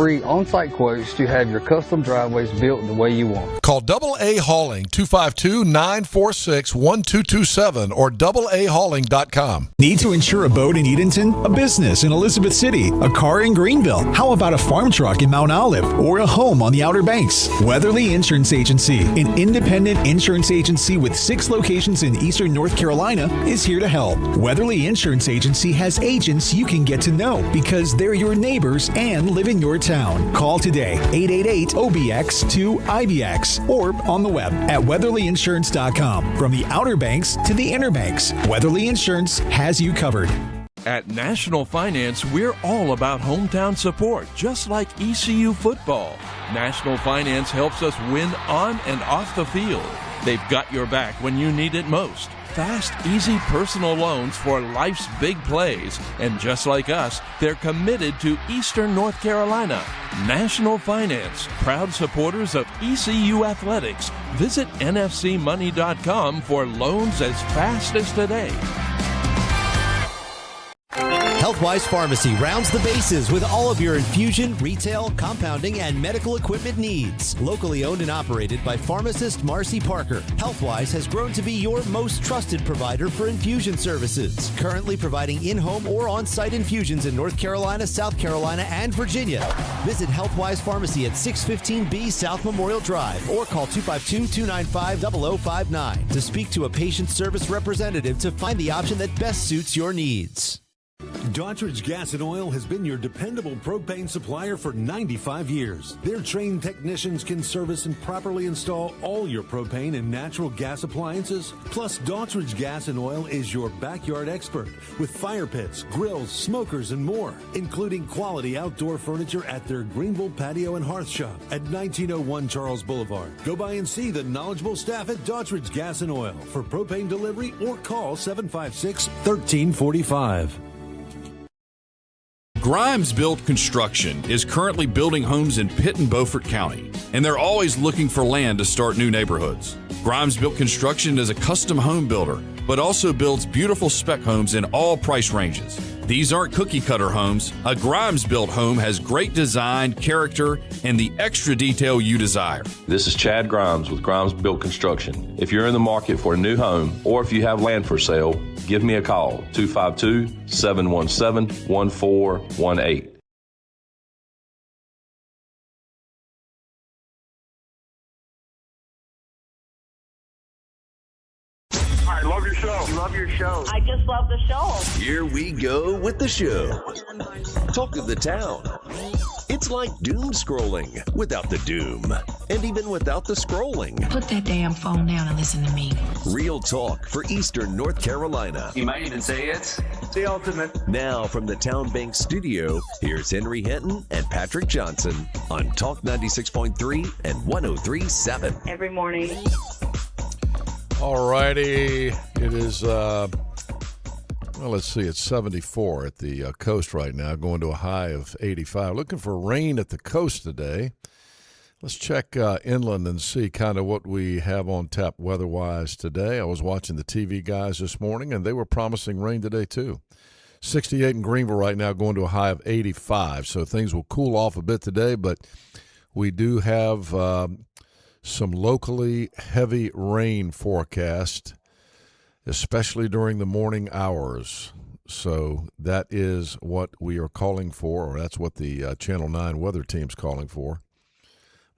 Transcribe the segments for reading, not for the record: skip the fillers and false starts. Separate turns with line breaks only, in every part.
free on-site quotes to have your custom driveways built the way you want.
Call AA Hauling 252-946-1227 or AAHauling.com.
Need to insure a boat in Edenton, a business in Elizabeth City, a car in Greenville? How about a farm truck in Mount Olive or a home on the Outer Banks? Weatherly Insurance Agency, an independent insurance agency with 6 locations in eastern North Carolina, is here to help. Weatherly Insurance Agency has agents you can get to know because they're your neighbors and live in your town. Call today, 888-OBX-2-IBX, or on the web at weatherlyinsurance.com. From the Outer Banks to the Inner Banks, Weatherly Insurance has you covered.
At National Finance, we're all about hometown support, just like ECU football. National Finance helps us win on and off the field. They've got your back when you need it most. Fast, easy personal loans for life's big plays. And just like us, they're committed to Eastern North Carolina. National Finance, proud supporters of ECU athletics. Visit nfcmoney.com for loans as fast as today.
Healthwise Pharmacy rounds the bases with all of your infusion, retail, compounding, and medical equipment needs. Locally owned and operated by pharmacist Marcy Parker, Healthwise has grown to be your most trusted provider for infusion services. Currently providing in-home or on-site infusions in North Carolina, South Carolina, and Virginia. Visit Healthwise Pharmacy at 615B South Memorial Drive or call 252-295-0059 to speak to a patient service representative to find the option that best suits your needs.
Daughtridge Gas and Oil has been your dependable propane supplier for 95 years. Their trained technicians can service and properly install all your propane and natural gas appliances. Plus, Daughtridge Gas and Oil is your backyard expert with fire pits, grills, smokers, and more, including quality outdoor furniture at their Greenville Patio and Hearth Shop at 1901 Charles Boulevard. Go by and see the knowledgeable staff at Daughtridge Gas and Oil for propane delivery or call 756-1345.
Grimes Built Construction is currently building homes in Pitt and Beaufort County, and they're always looking for land to start new neighborhoods. Grimes Built Construction is a custom home builder, but also builds beautiful spec homes in all price ranges. These aren't cookie-cutter homes. A Grimes-built home has great design, character, and the extra detail you desire.
This is Chad Grimes with Grimes Built Construction. If you're in the market for a new home or if you have land for sale, give me a call, 252-717-1418.
I love your show. Love your show.
I just love the show.
Here we go with the show. Talk of the town. It's like doom scrolling without the doom. And even without the scrolling.
Put that damn phone down and listen to me.
Real talk for Eastern North Carolina.
You might even say it's the ultimate.
Now from the Town Bank studio, here's Henry Hinton and Patrick Johnson on Talk 96.3 and 103.7.
Every morning.
All righty. It is, well, let's see. It's 74 at the coast right now, going to a high of 85. Looking for rain at the coast today. Let's check inland and see kind of what we have on tap weather-wise today. I was watching the TV guys this morning, and they were promising rain today too. 68 in Greenville right now, going to a high of 85. So things will cool off a bit today, but we do have some locally heavy rain forecast, especially during the morning hours. So that is what we are calling for, or that's what the Channel 9 weather team's calling for.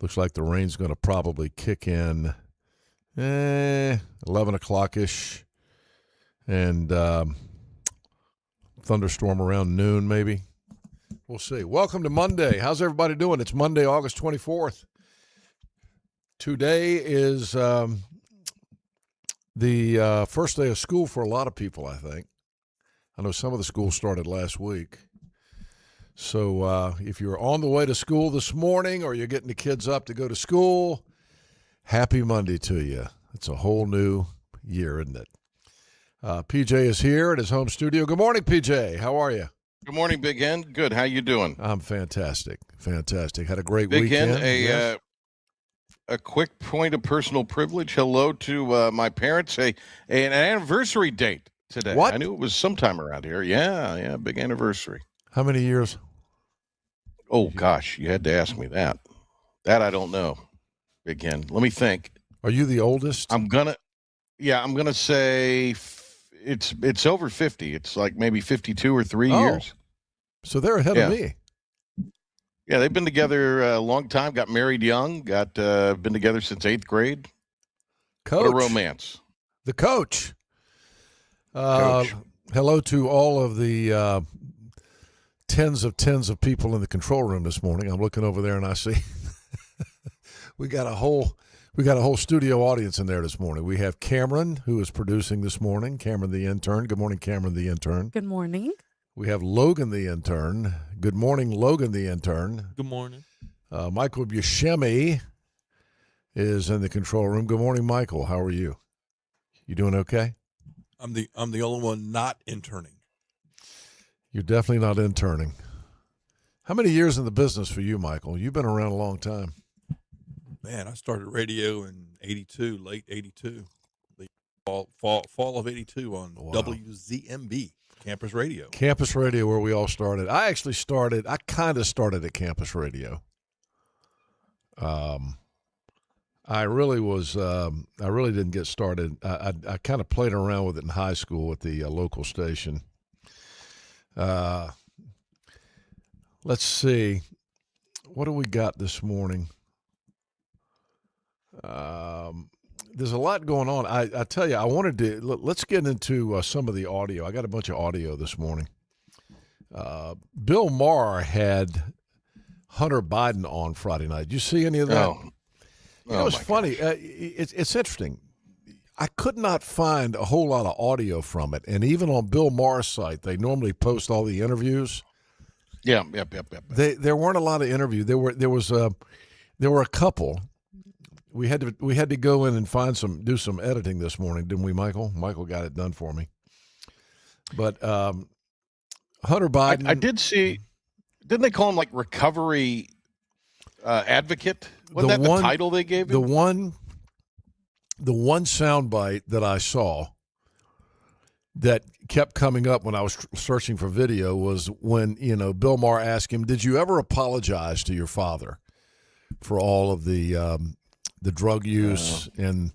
Looks like the rain's going to probably kick in 11 o'clock-ish, and thunderstorm around noon maybe. We'll see. Welcome to Monday. How's everybody doing? It's Monday, August 24th. Today is the first day of school for a lot of people, I think. I know some of the schools started last week. So if you're on the way to school this morning or you're getting the kids up to go to school, happy Monday to you. It's a whole new year, isn't it? PJ is here at his home studio. Good morning, PJ. How are you?
Good morning, Big Hen. Good. How you doing?
I'm fantastic. Fantastic. Had a great
Big
weekend.
Hen,
Yes.
a quick point of personal privilege. Hello to my parents. An anniversary date today.
What?
I knew it was sometime around here. Yeah, big anniversary.
How many years?
Oh, gosh, you had to ask me that. That I don't know, Big Ken. Let me think.
Are you the oldest?
I'm gonna say it's over 50. It's like maybe 52 or 3 years.
So they're ahead of me.
Yeah, they've been together a long time. Got married young. Been together since 8th grade.
Coach.
What a romance.
The coach.
Coach.
Hello to all of the tens of people in the control room this morning. I'm looking over there and I see we got a whole studio audience in there this morning. We have Cameron, who is producing this morning. Cameron, the intern. Good morning, Cameron, the intern.
Good morning.
We have Logan, the intern. Good morning, Logan, the intern.
Good morning.
Michael Buscemi is in the control room. Good morning, Michael. How are you? You doing okay?
I'm the only one not interning.
You're definitely not interning. How many years in the business for you, Michael? You've been around a long time.
Man, I started radio in 82, late 82. The fall of 82 on WZMB, Campus Radio.
Campus Radio, where we all started. I kind of started at Campus Radio. I really didn't get started. I kind of played around with it in high school at the local station. Let's see. What do we got this morning? There's a lot going on. I tell you, I wanted to let's get into some of the audio. I got a bunch of audio this morning. Bill Maher had Hunter Biden on Friday night. Did you see any of that?
Oh.
You know, it's funny. It's interesting. I could not find a whole lot of audio from it, and even on Bill Maher's site, they normally post all the interviews.
Yeah, yep.
There weren't a lot of interviews. There were a couple. We had to go in and do some editing this morning, didn't we, Michael? Michael got it done for me. But Hunter Biden,
I did see. Didn't they call him like recovery advocate? Wasn't that the title they gave him? The one soundbite that I saw that kept coming up when I was searching for video was when, Bill Maher asked him, "Did you ever apologize to your father for all of the drug use and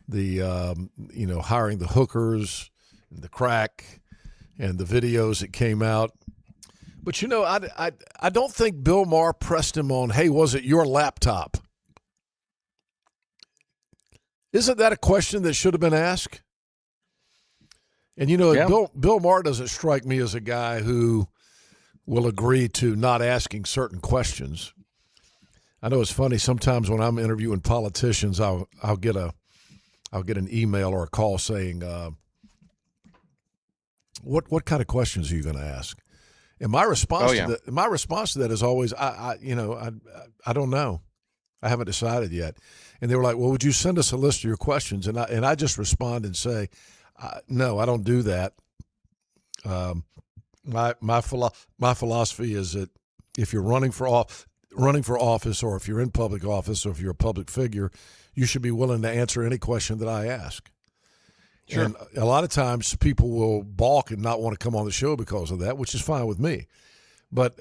the hiring the hookers and the crack and the videos that came out?" But I don't think Bill Maher pressed him on, "Hey, was it your laptop?" Isn't that a question that should have been asked? And Bill Maher doesn't strike me as a guy who will agree to not asking certain questions. I know it's funny sometimes when I'm interviewing politicians, I'll get an email or a call saying, "What kind of questions are you going to ask?" And my response to that is always, I don't know. I haven't decided yet. And they were like, "Well, would you send us a list of your questions?" And I just respond and say, "No, I don't do that." My philosophy is that if you're running for office, or if you're in public office, or if you're a public figure, you should be willing to answer any question that I ask. Sure. And a lot of times people will balk and not want to come on the show because of that, which is fine with me. But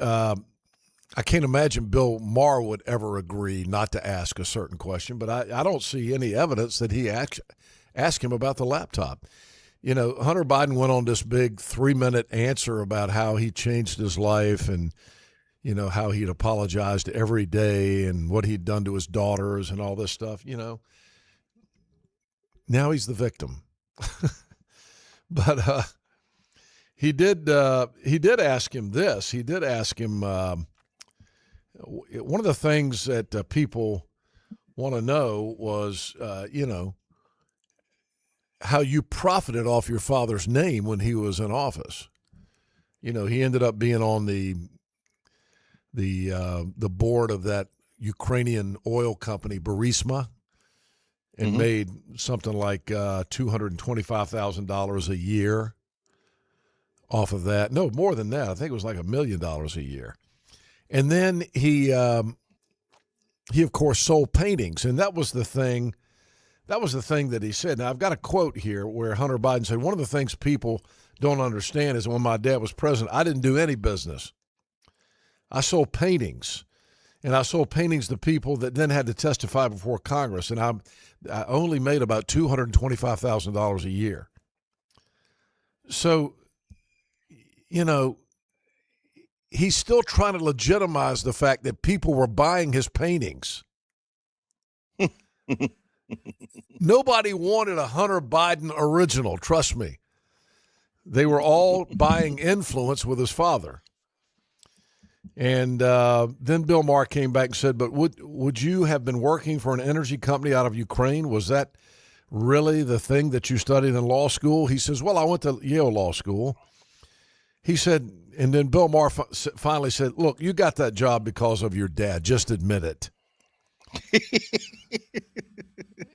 I can't imagine Bill Maher would ever agree not to ask a certain question. But I don't see any evidence that he asked him about the laptop. Hunter Biden went on this big 3-minute answer about how he changed his life and, how he'd apologized every day and what he'd done to his daughters and all this stuff, Now he's the victim. But he did ask him this. He did ask him one of the things that people want to know was, how you profited off your father's name when he was in office. He ended up being on the board of that Ukrainian oil company, Burisma, and made something like $225,000 a year off of that. No, more than that. I think it was like $1 million a year. And then he of course sold paintings, and that was the thing. That was the thing that he said. Now I've got a quote here where Hunter Biden said, "One of the things people don't understand is when my dad was president, I didn't do any business. I sold paintings, and I sold paintings to people that then had to testify before Congress, and I only made about $225,000 a year. So, you know, he's still trying to legitimize the fact that people were buying his paintings. Nobody wanted a Hunter Biden original, trust me. They were all buying influence with his father. And then Bill Maher came back and said, but would you have been working for an energy company out of Ukraine? Was that really the thing that you studied in law school? He says, well, I went to Yale Law School. He said, and then Bill Maher finally said, look, you got that job because of your dad. Just admit it.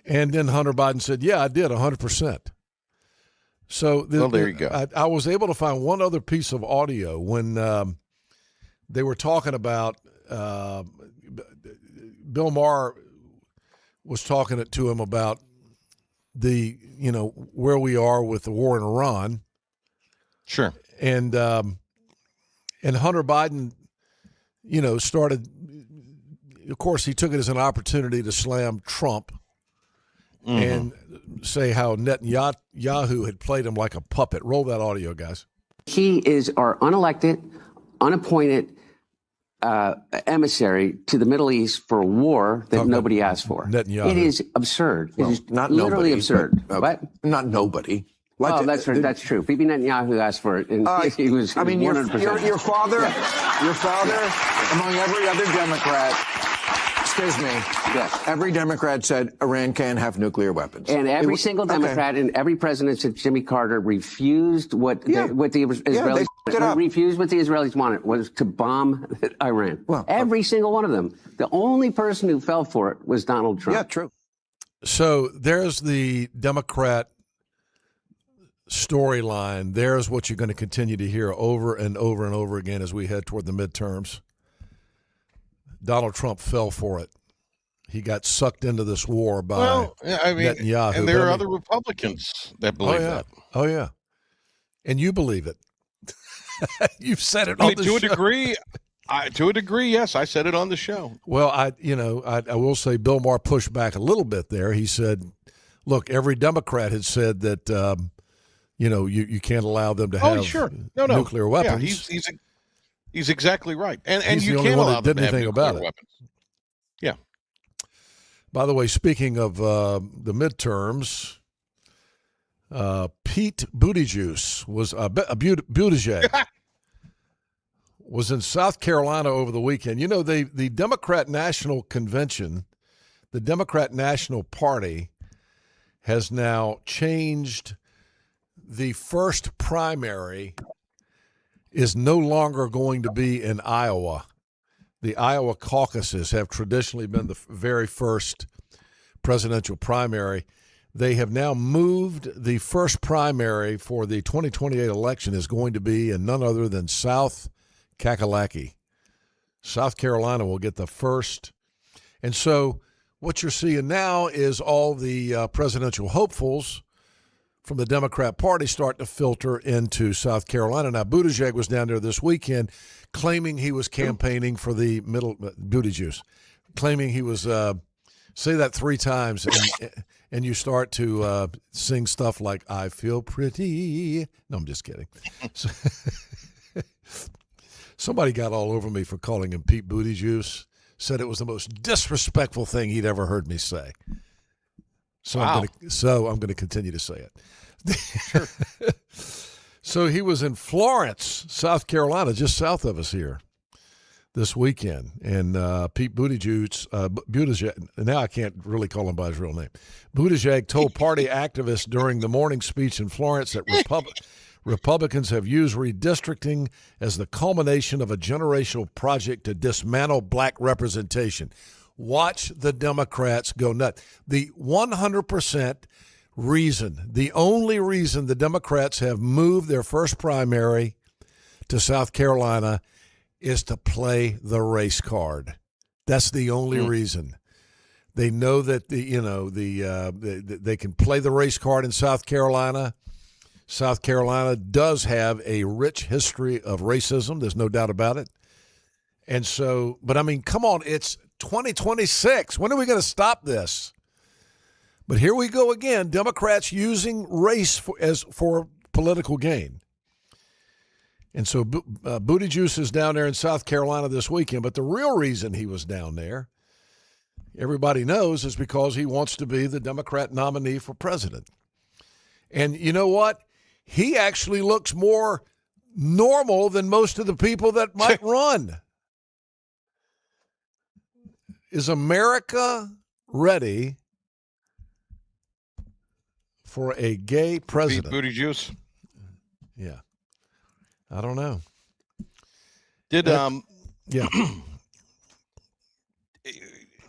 And then Hunter Biden said, yeah, I did 100%. So
there you go.
I was able to find one other piece of audio when they were talking about Bill Maher was talking to him about the, you know, where we are with the war in Iran.
Sure.
And Hunter Biden, you know, started, of course, he took it as an opportunity to slam Trump and say how Netanyahu had played him like a puppet. Roll that audio, guys.
He is our unelected, unappointed emissary to the Middle East for a war that nobody asked for.
Netanyahu.
It is absurd.
Well,
it is
not
literally
nobody,
absurd.
But,
what?
Not nobody.
Well, that's true. Bibi Netanyahu asked for it, and he was.
I mean,
100%.
your father, among every other Democrat. Excuse me.
Yes.
Every Democrat said Iran can't have nuclear weapons.
And every single Democrat and every president since Jimmy Carter refused what the Israelis refused what the Israelis wanted was to bomb Iran. Well, every single one of them. The only person who fell for it was Donald Trump.
Yeah, true.
So there's the Democrat storyline. There's what you're going to continue to hear over and over and over again as we head toward the midterms. Donald Trump fell for it. He got sucked into this war by Netanyahu.
And there are other Republicans that believe that.
Oh, yeah. And you believe it. You've said it on the show.
To a degree, yes. I said it on the show.
Well, I will say Bill Maher pushed back a little bit there. He said, look, every Democrat had said that, you can't allow them to have nuclear weapons.
Yeah, he's exactly right. And
he's
you
the only
can't
one
allow
that
them
did
to have
anything
nuclear
about it.
weapons. Yeah.
By the way, speaking of the midterms, Pete Buttigieg was in South Carolina over the weekend. You know, the Democrat National Convention, the Democrat National Party, has now changed the first primary is no longer going to be in Iowa. The Iowa caucuses have traditionally been the very first presidential primary. They have now moved the first primary for the 2028 election is going to be in none other than South Kakalaki. South Carolina will get the first. And so what you're seeing now is all the presidential hopefuls from the Democrat Party start to filter into South Carolina. Now, Buttigieg was down there this weekend claiming he was campaigning for the Buttigieg, claiming he was, say that 3 times, and you start to sing stuff like, I feel pretty. No, I'm just kidding. So, somebody got all over me for calling him Pete Buttigieg, said it was the most disrespectful thing he'd ever heard me say. So wow. I'm going to continue to say it.
Sure.
So he was in Florence, South Carolina, just south of us here this weekend. And Pete Buttigieg, now I can't really call him by his real name. Buttigieg told party activists during the morning speech in Florence that Republicans have used redistricting as the culmination of a generational project to dismantle black representation. Watch the Democrats go nuts. The 100% reason, the only reason the Democrats have moved their first primary to South Carolina is to play the race card. That's the only reason. They know that they can play the race card in South Carolina. South Carolina does have a rich history of racism. There's no doubt about it. And so, but I mean, come on, it's 2026. When are we going to stop this? But here we go again, Democrats using race for political gain. And so Buttigieg is down there in South Carolina this weekend, but the real reason he was down there, everybody knows, is because he wants to be the Democrat nominee for president. And you know what? He actually looks more normal than most of the people that might run. Is America ready for a gay president?
Booty juice.
Yeah. I don't know.
Yeah.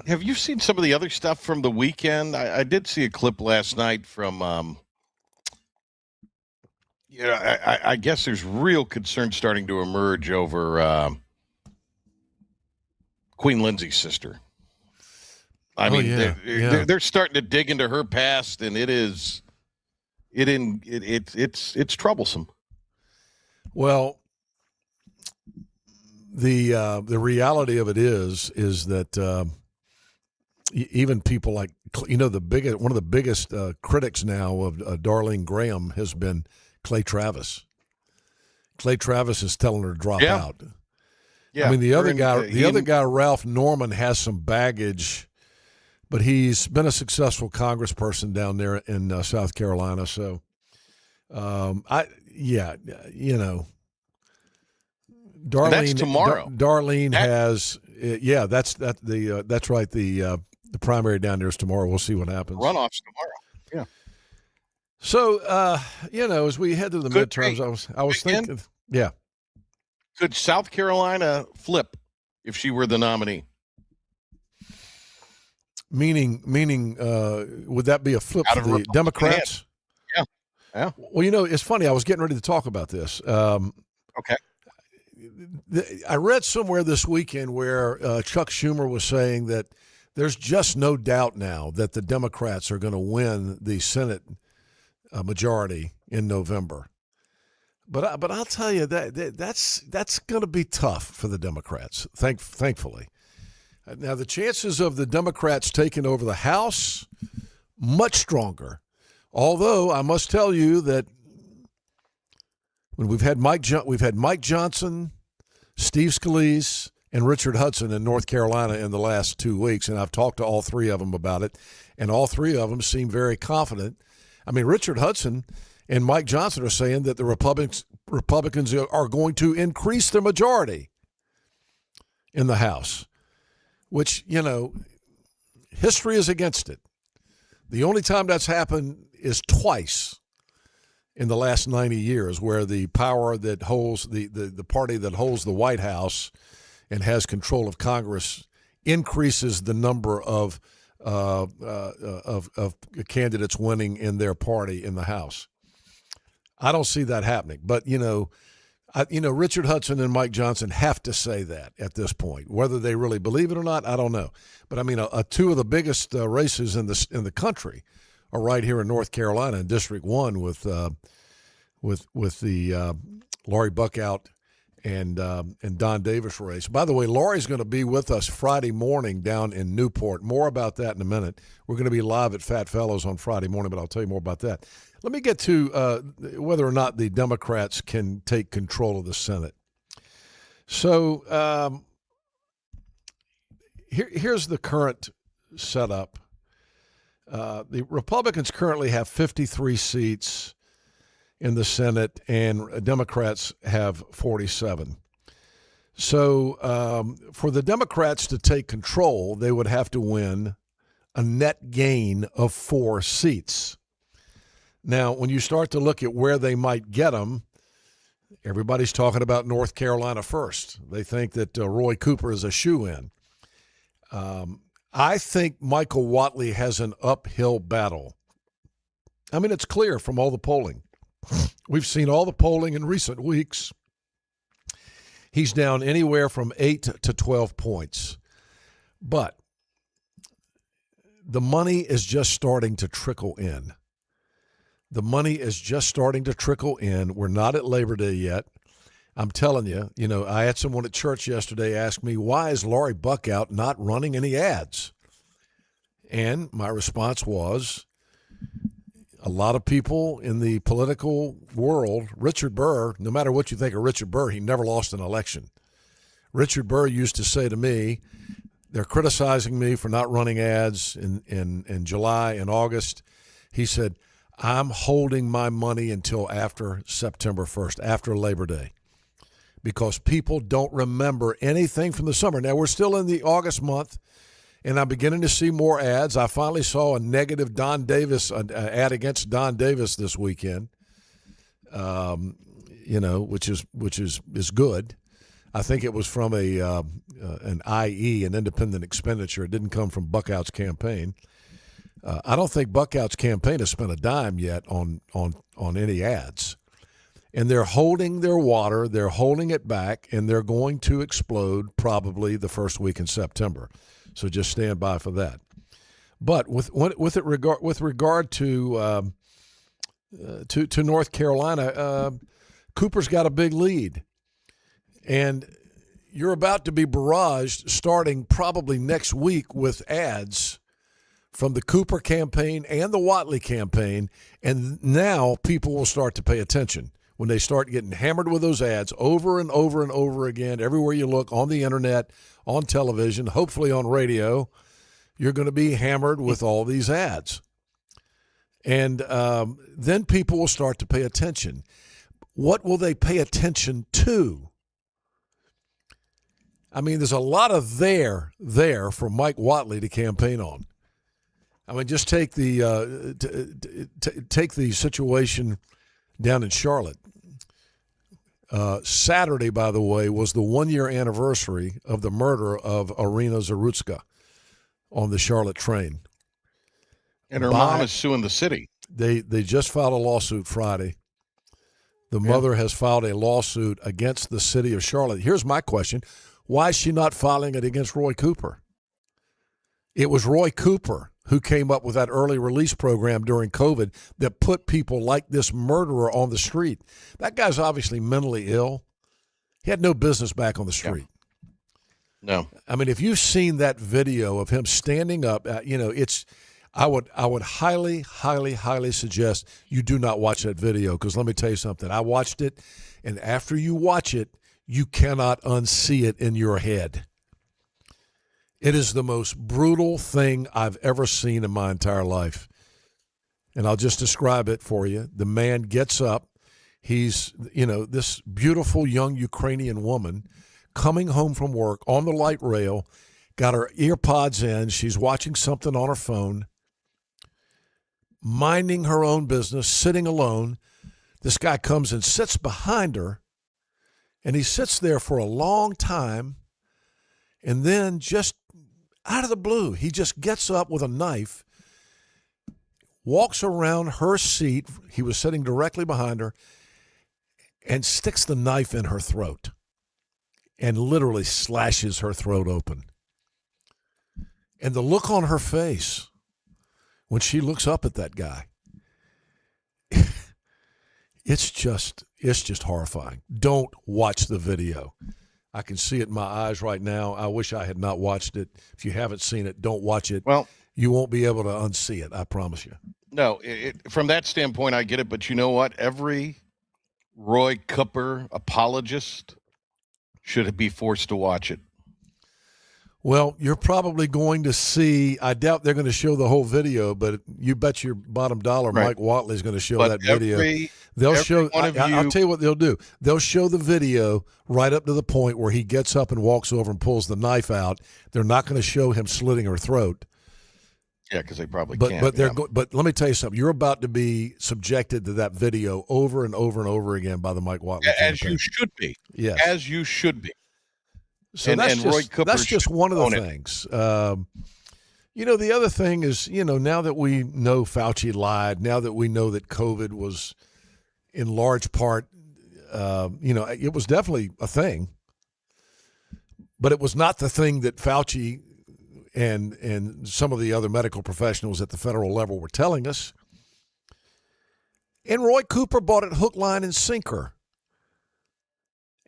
Have you seen some of the other stuff from the weekend? I did see a clip last night from, I guess there's real concern starting to emerge over Queen Lindsay's sister. They're starting to dig into her past, and it's troublesome.
Well, the reality of it is that even people like, one of the biggest critics now of Darlene Graham has been Clay Travis. Clay Travis is telling her to drop out. Yeah, I mean, the other guy, Ralph Norman, has some baggage, but he's been a successful congressperson down there in South Carolina. So, Darlene.
That's tomorrow.
Darlene has, that's right. The primary down there is tomorrow. We'll see what happens.
Runoff's tomorrow. Yeah.
So, as we head to the midterms, I was thinking, yeah.
Could South Carolina flip if she were the nominee?
Meaning, would that be a flip for the Democrats?
Yeah.
Well, it's funny. I was getting ready to talk about this.
Okay.
I read somewhere this weekend where Chuck Schumer was saying that there's just no doubt now that the Democrats are going to win the Senate majority in November. But I'll tell you that's going to be tough for the Democrats. Thankfully, now the chances of the Democrats taking over the House much stronger. Although I must tell you that when we've had Mike Johnson, Steve Scalise, and Richard Hudson in North Carolina in the last 2 weeks, and I've talked to all three of them about it, and all three of them seem very confident. I mean, Richard Hudson and Mike Johnson are saying that the Republicans are going to increase their majority in the House, which, history is against it. The only time that's happened is twice in the last 90 years, where the power that holds the party that holds the White House and has control of Congress increases the number of candidates winning in their party in the House. I don't see that happening, but Richard Hudson and Mike Johnson have to say that at this point. Whether they really believe it or not, I don't know. But I mean, two of the biggest races in the country are right here in North Carolina in District 1 with the Laurie Buckout and Don Davis race. By the way, Laurie's going to be with us Friday morning down in Newport. More about that in a minute. We're going to be live at Fat Fellows on Friday morning, but I'll tell you more about that. Let me get to whether or not the Democrats can take control of the Senate. So here's the current setup. The Republicans currently have 53 seats in the Senate, and Democrats have 47. So for the Democrats to take control, they would have to win a net gain of 4 seats. Now, when you start to look at where they might get them, everybody's talking about North Carolina first. They think that Roy Cooper is a shoo-in. I think Michael Whatley has an uphill battle. I mean, it's clear from all the polling. We've seen all the polling in recent weeks. He's down anywhere from 8 to 12 points. But the money is just starting to trickle in. We're not at Labor Day yet. I'm telling you, I had someone at church yesterday ask me, why is Laurie Buckout not running any ads? And my response was, a lot of people in the political world, Richard Burr, no matter what you think of Richard Burr, he never lost an election. Richard Burr used to say to me, they're criticizing me for not running ads in July and August. He said, I'm holding my money until after September 1st, after Labor Day, because people don't remember anything from the summer. Now, we're still in the August month, and I'm beginning to see more ads. I finally saw a negative Don Davis ad against Don Davis this weekend, which is good. I think it was from an IE, an independent expenditure. It didn't come from Buckout's campaign. I don't think Buckout's campaign has spent a dime yet on any ads. And they're holding their water, they're holding it back, and they're going to explode probably the first week in September. So just stand by for that. But with regard to North Carolina, Cooper's got a big lead. And you're about to be barraged starting probably next week with ads from the Cooper campaign and the Whatley campaign. And now people will start to pay attention when they start getting hammered with those ads over and over and over again, everywhere you look, on the internet, on television, hopefully on radio. You're going to be hammered with all these ads. And then people will start to pay attention. What will they pay attention to? I mean, there's a lot of there for Mike Whatley to campaign on. I mean, just take the take the situation down in Charlotte. Saturday, by the way, was the 1-year anniversary of the murder of Irina Zarutska on the Charlotte train.
And her mom is suing the city.
They just filed a lawsuit Friday. The mother has filed a lawsuit against the city of Charlotte. Here's my question. Why is she not filing it against Roy Cooper? It was Roy Cooper who came up with that early release program during COVID that put people like this murderer on the street. That guy's obviously mentally ill. He had no business back on the street.
No.
I mean, if you've seen that video of him standing up, I would highly, highly, highly suggest you do not watch that video, because let me tell you something. I watched it, and after you watch it, you cannot unsee it in your head. It is the most brutal thing I've ever seen in my entire life. And I'll just describe it for you. The man gets up. He's, this beautiful young Ukrainian woman coming home from work on the light rail, got her ear pods in. She's watching something on her phone, minding her own business, sitting alone. This guy comes and sits behind her, and he sits there for a long time, and then just out of the blue, he just gets up with a knife, walks around her seat, he was sitting directly behind her, and sticks the knife in her throat and literally slashes her throat open. And the look on her face when she looks up at that guy, it's just horrifying. Don't watch the video. I can see it in my eyes right now. I wish I had not watched it. If you haven't seen it, don't watch it.
Well,
you won't be able to unsee it, I promise you.
No, from that standpoint, I get it. But you know what? Every Roy Cooper apologist should be forced to watch it.
Well, you're probably going to see, I doubt they're going to show the whole video, but you bet your bottom dollar Mike Whatley is going to show that video. They'll show, I'll tell you what they'll do. They'll show the video right up to the point where he gets up and walks over and pulls the knife out. They're not going to show him slitting her throat.
Yeah, because they probably can't.
But let me tell you something. You're about to be subjected to that video over and over and over again by the Mike Whatley campaign.
As you should be.
Yes.
As you should be.
So that's just one of the things. The other thing is, now that we know Fauci lied, now that we know that COVID was in large part, it was definitely a thing, but it was not the thing that Fauci and some of the other medical professionals at the federal level were telling us. And Roy Cooper bought it hook, line, and sinker.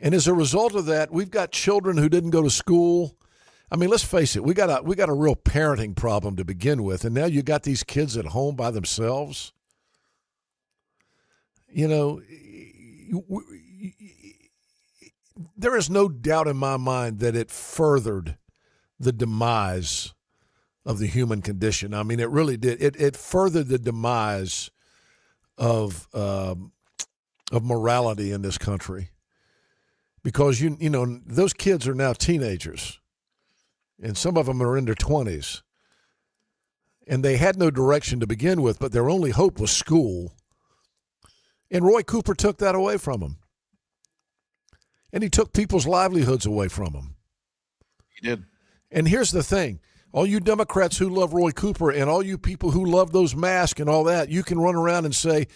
And as a result of that, we've got children who didn't go to school. I mean, let's face it, we got a real parenting problem to begin with, and now you got these kids at home by themselves. You know, there is no doubt in my mind that it furthered the demise of the human condition. I mean, it really did. It furthered the demise of morality in this country, because you know those kids are now teenagers, and some of them are in their 20s, and they had no direction to begin with, but their only hope was school. And Roy Cooper took that away from them. And he took people's livelihoods away from them.
He did.
And here's the thing. All you Democrats who love Roy Cooper and all you people who love those masks and all that, you can run around and say,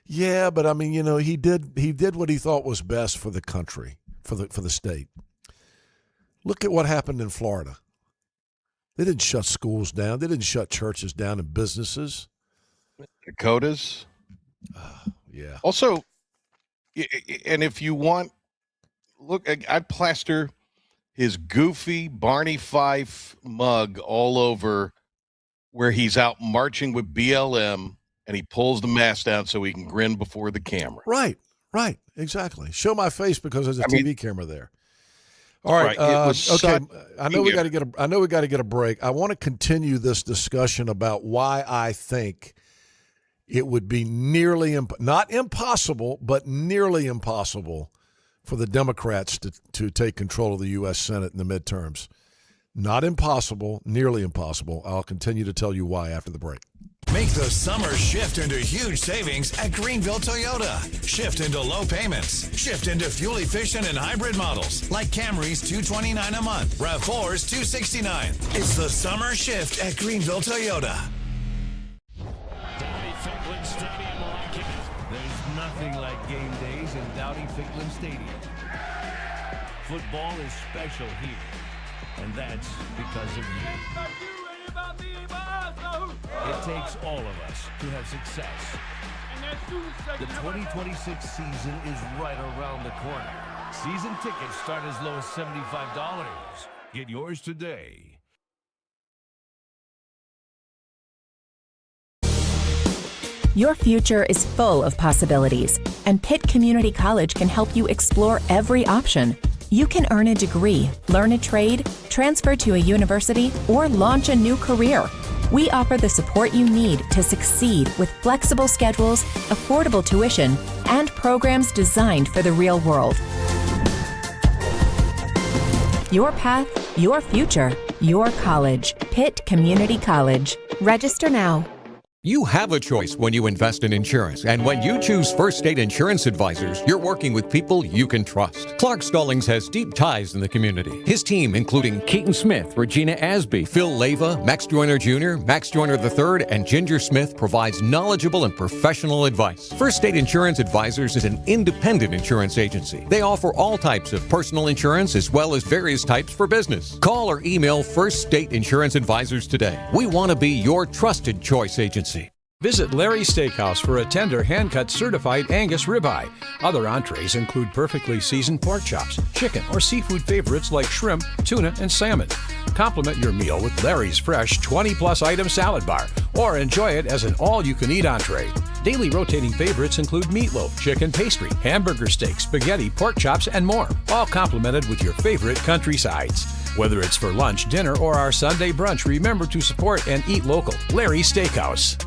yeah, but I mean, you know, he did what he thought was best for the country, for the state. Look at what happened in Florida. They didn't shut schools down. They didn't shut churches down and businesses.
Dakotas.
Yeah.
Also, and if you want, look, I'd plaster his goofy Barney Fife mug all over where he's out marching with BLM and he pulls the mask down so he can grin before the camera.
Right, exactly. Show my face because there's a TV camera there. All right,
okay.
I know we got to get a break. I want to continue this discussion about why I think it would be not impossible, but nearly impossible for the Democrats to take control of the U.S. Senate in the midterms. Not impossible, nearly impossible. I'll continue to tell you why after the break.
Make the summer shift into huge savings at Greenville Toyota. Shift into low payments. Shift into fuel-efficient and hybrid models like Camry's $229 a month, RAV4's $269. It's the summer shift at Greenville Toyota.
Dowdy-Finklen Stadium rocking it. There's nothing like game days in Dowdy-Finklen Stadium. Football is special here, and that's because of you. It takes all of us to have success. The 2026 season is right around the corner. Season tickets start as low as $75. Get yours today.
Your future is full of possibilities, and Pitt Community College can help you explore every option. You can earn a degree, learn a trade, transfer to a university, or launch a new career. We offer the support you need to succeed with flexible schedules, affordable tuition, and programs designed for the real world. Your path, your future, your college. Pitt Community College. Register now.
You have a choice when you invest in insurance, and when you choose First State Insurance Advisors, you're working with people you can trust. Clark Stallings has deep ties in the community. His team, including Keaton Smith, Regina Asby, Phil Leyva, Max Joyner Jr., Max Joyner III, and Ginger Smith, provides knowledgeable and professional advice. First State Insurance Advisors is an independent insurance agency. They offer all types of personal insurance as well as various types for business. Call or email First State Insurance Advisors today. We want to be your trusted choice agency.
Visit Larry's Steakhouse for a tender, hand-cut certified Angus ribeye. Other entrees include perfectly seasoned pork chops, chicken or seafood favorites like shrimp, tuna, and salmon. Complement your meal with Larry's fresh 20-plus item salad bar, or enjoy it as an all-you-can-eat entree. Daily rotating favorites include meatloaf, chicken pastry, hamburger steak, spaghetti, pork chops, and more, all complemented with your favorite country sides. Whether it's for lunch, dinner, or our Sunday brunch, remember to support and eat local. Larry's Steakhouse.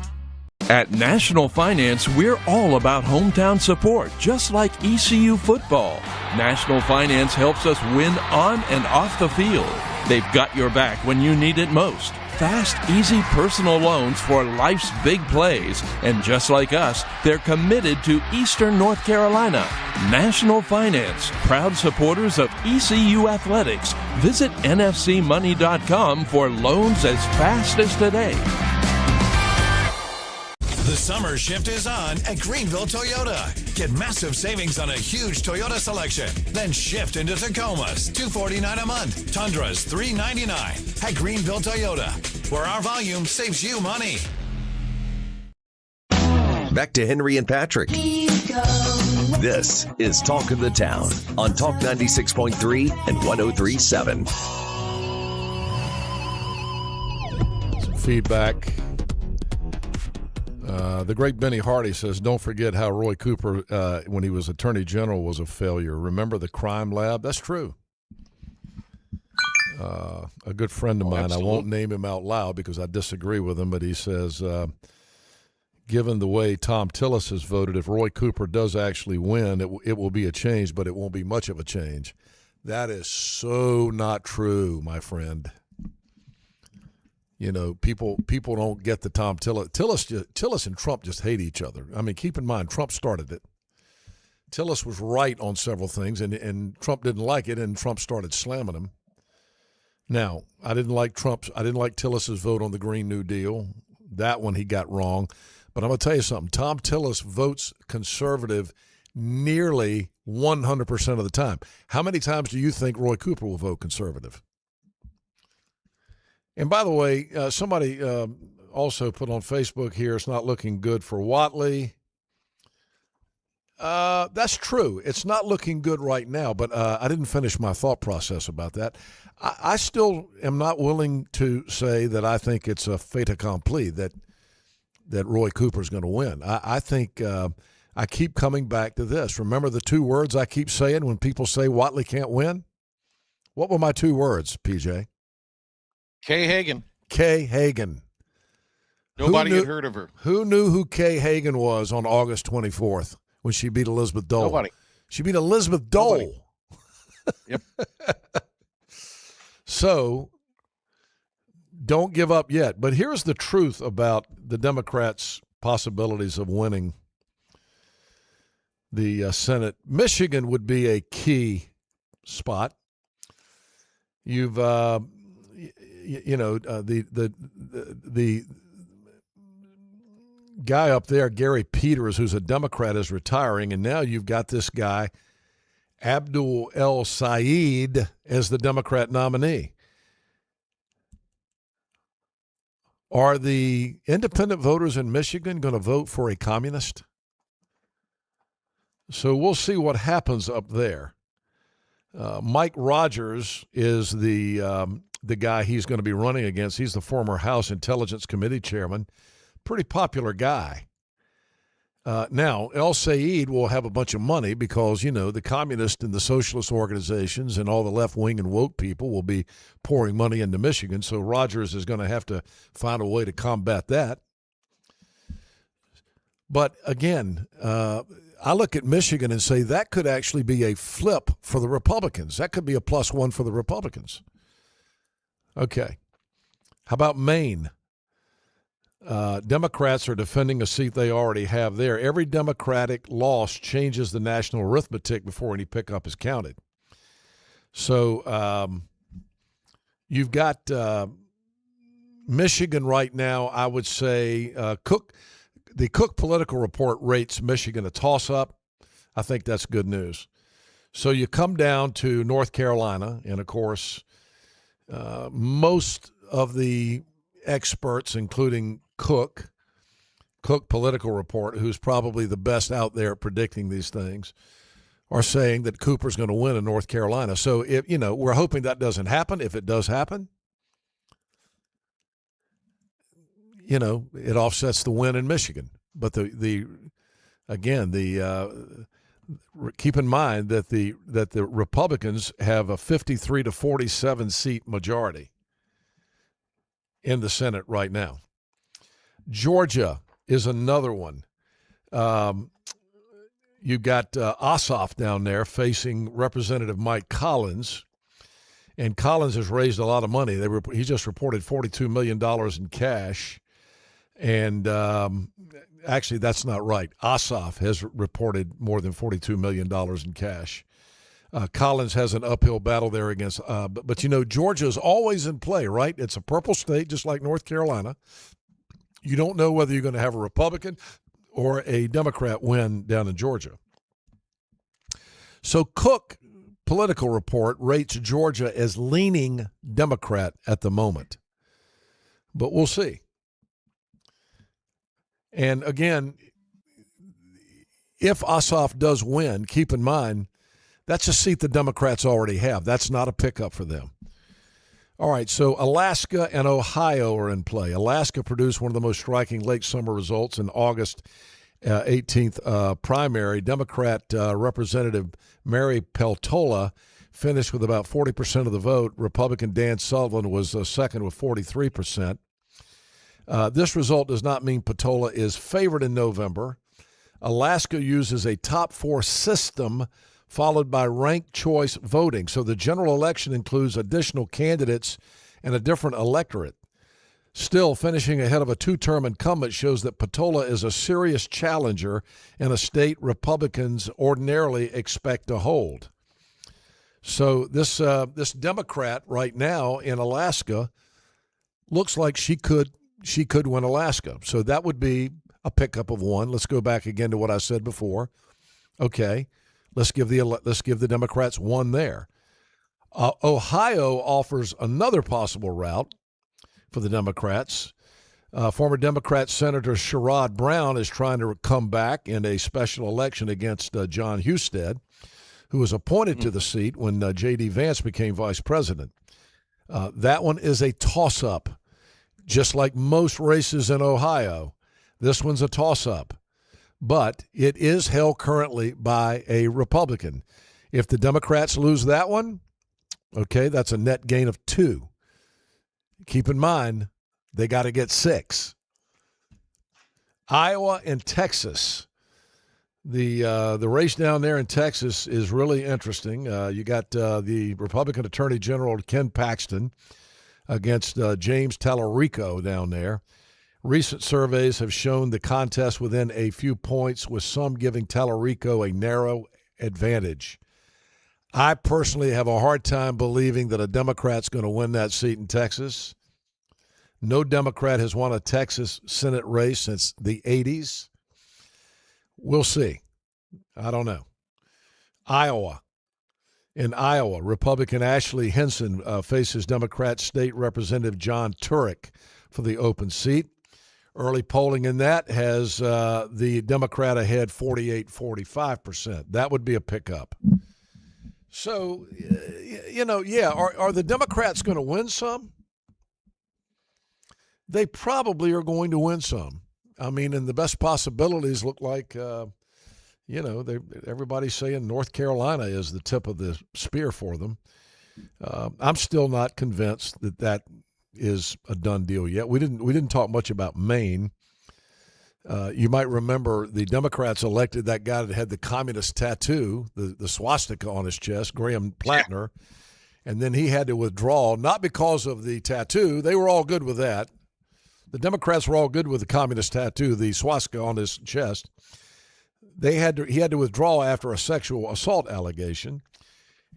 At National Finance, we're all about hometown support, just like ECU football. National Finance helps us win on and off the field. They've got your back when you need it most. Fast, easy personal loans for life's big plays. And just like us, they're committed to Eastern North Carolina. National Finance, proud supporters of ECU athletics. Visit nfcmoney.com for loans as fast as today.
The summer shift is on at Greenville Toyota. Get massive savings on a huge Toyota selection. Then shift into Tacomas, $249 a month. Tundras, $399 at Greenville Toyota, where our volume saves you money.
Back to Henry and Patrick. This is Talk of the Town on Talk 96.3 and 103.7.
Some feedback. The great Benny Hardy says, don't forget how Roy Cooper, when he was Attorney General, was a failure. Remember the crime lab? That's true. A good friend of mine,
absolutely.
I won't name him out loud because I disagree with him, but he says, given the way Tom Tillis has voted, if Roy Cooper does actually win, it will be a change, but it won't be much of a change. That is so not true, my friend. You know, people don't get the Tom Tillis. Tillis and Trump just hate each other. I mean, keep in mind, Trump started it. Tillis was right on several things, and Trump didn't like it, and Trump started slamming him. Now, I didn't like Tillis's vote on the Green New Deal. That one he got wrong. But I'm going to tell you something. Tom Tillis votes conservative nearly 100% of the time. How many times do you think Roy Cooper will vote conservative? And by the way, somebody also put on Facebook here, it's not looking good for Whatley. That's true. It's not looking good right now, but I didn't finish my thought process about that. I still am not willing to say that I think it's a fait accompli that Roy Cooper's going to win. I think I keep coming back to this. Remember the two words I keep saying when people say Whatley can't win? What were my two words, PJ?
Kay Hagan.
Kay Hagan.
Nobody had heard of her.
Who knew who Kay Hagan was on August 24th when she beat Elizabeth Dole?
Nobody.
She beat Elizabeth Dole.
Yep.
So don't give up yet. But here's the truth about the Democrats' possibilities of winning the Senate. Michigan would be a key spot. You've the guy up there, Gary Peters, who's a Democrat, is retiring, and now you've got this guy, Abdul El Sayed, as the Democrat nominee. Are the independent voters in Michigan going to vote for a communist? So we'll see what happens up there. Mike Rogers is the guy he's going to be running against. He's the former House Intelligence Committee chairman. Pretty popular guy. Now, El Sayed will have a bunch of money because, the communist and the socialist organizations and all the left-wing and woke people will be pouring money into Michigan, so Rogers is going to have to find a way to combat that. But, again, I look at Michigan and say that could actually be a flip for the Republicans. That could be a +1 for the Republicans. Okay. How about Maine? Democrats are defending a seat they already have there. Every Democratic loss changes the national arithmetic before any pickup is counted. So you've got Michigan right now, I would say. The Cook Political Report rates Michigan a toss-up. I think that's good news. So you come down to North Carolina, and, of course, most of the experts, including Cook Political Report, who's probably the best out there at predicting these things, are saying that Cooper's going to win in North Carolina. So, if we're hoping that doesn't happen. If it does happen, it offsets the win in Michigan. But keep in mind that the Republicans have a 53 to 47 seat majority in the Senate right now. Georgia is another one. You've got Ossoff down there facing Representative Mike Collins, and Collins has raised a lot of money. He just reported $42 million in cash, and actually that's not right. Ossoff has reported more than $42 million in cash. Collins has an uphill battle there against, but Georgia is always in play, right? It's a purple state, just like North Carolina. You don't know whether you're going to have a Republican or a Democrat win down in Georgia. So Cook Political Report rates Georgia as leaning Democrat at the moment, but we'll see. And again,
if Ossoff does win, keep in mind, that's a seat the Democrats already have. That's not a pickup for them. All right, so Alaska and Ohio are in play. Alaska produced one of the most striking late summer results in August 18th primary. Democrat Representative Mary Peltola finished with about 40% of the vote. Republican Dan Sullivan was second with 43%. This result does not mean Peltola is favored in November. Alaska uses a top four system followed by ranked choice voting. So the general election includes additional candidates and a different electorate. Still, finishing ahead of a two-term incumbent shows that Peltola is a serious challenger in a state Republicans ordinarily expect to hold. So this Democrat right now in Alaska looks like she could win Alaska. So that would be a pickup of one. Let's go back again to what I said before. Okay. Let's give the Democrats one there. Ohio offers another possible route for the Democrats. Former Democrat Senator Sherrod Brown is trying to come back in a special election against John Husted, who was appointed to the seat when J.D. Vance became vice president. That one is a toss-up, just like most races in Ohio. This one's a toss-up. But it is held currently by a Republican. If the Democrats lose that one, okay, that's a net gain of 2. Keep in mind, they got to get 6. Iowa and Texas. The race down there in Texas is really interesting. You got the Republican Attorney General Ken Paxton against James Tallarico down there. Recent surveys have shown the contest within a few points, with some giving Tallarico a narrow advantage. I personally have a hard time believing that a Democrat's going to win that seat in Texas. No Democrat has won a Texas Senate race since the 80s. We'll see. I don't know. Iowa. In Iowa, Republican Ashley Hinson faces Democrat State Representative John Turek for the open seat. Early polling in that has the Democrat ahead 48-45%. That would be a pickup. So, are the Democrats going to win some? They probably are going to win some. I mean, and the best possibilities look like, everybody's saying North Carolina is the tip of the spear for them. I'm still not convinced that is a done deal yet. We didn't talk much about Maine. You might remember the Democrats elected that guy that had the communist tattoo, the swastika on his chest, Graham Plattner, and then he had to withdraw, not because of the tattoo. They were all good with that. The Democrats were all good with the communist tattoo, the swastika on his chest. He had to withdraw after a sexual assault allegation.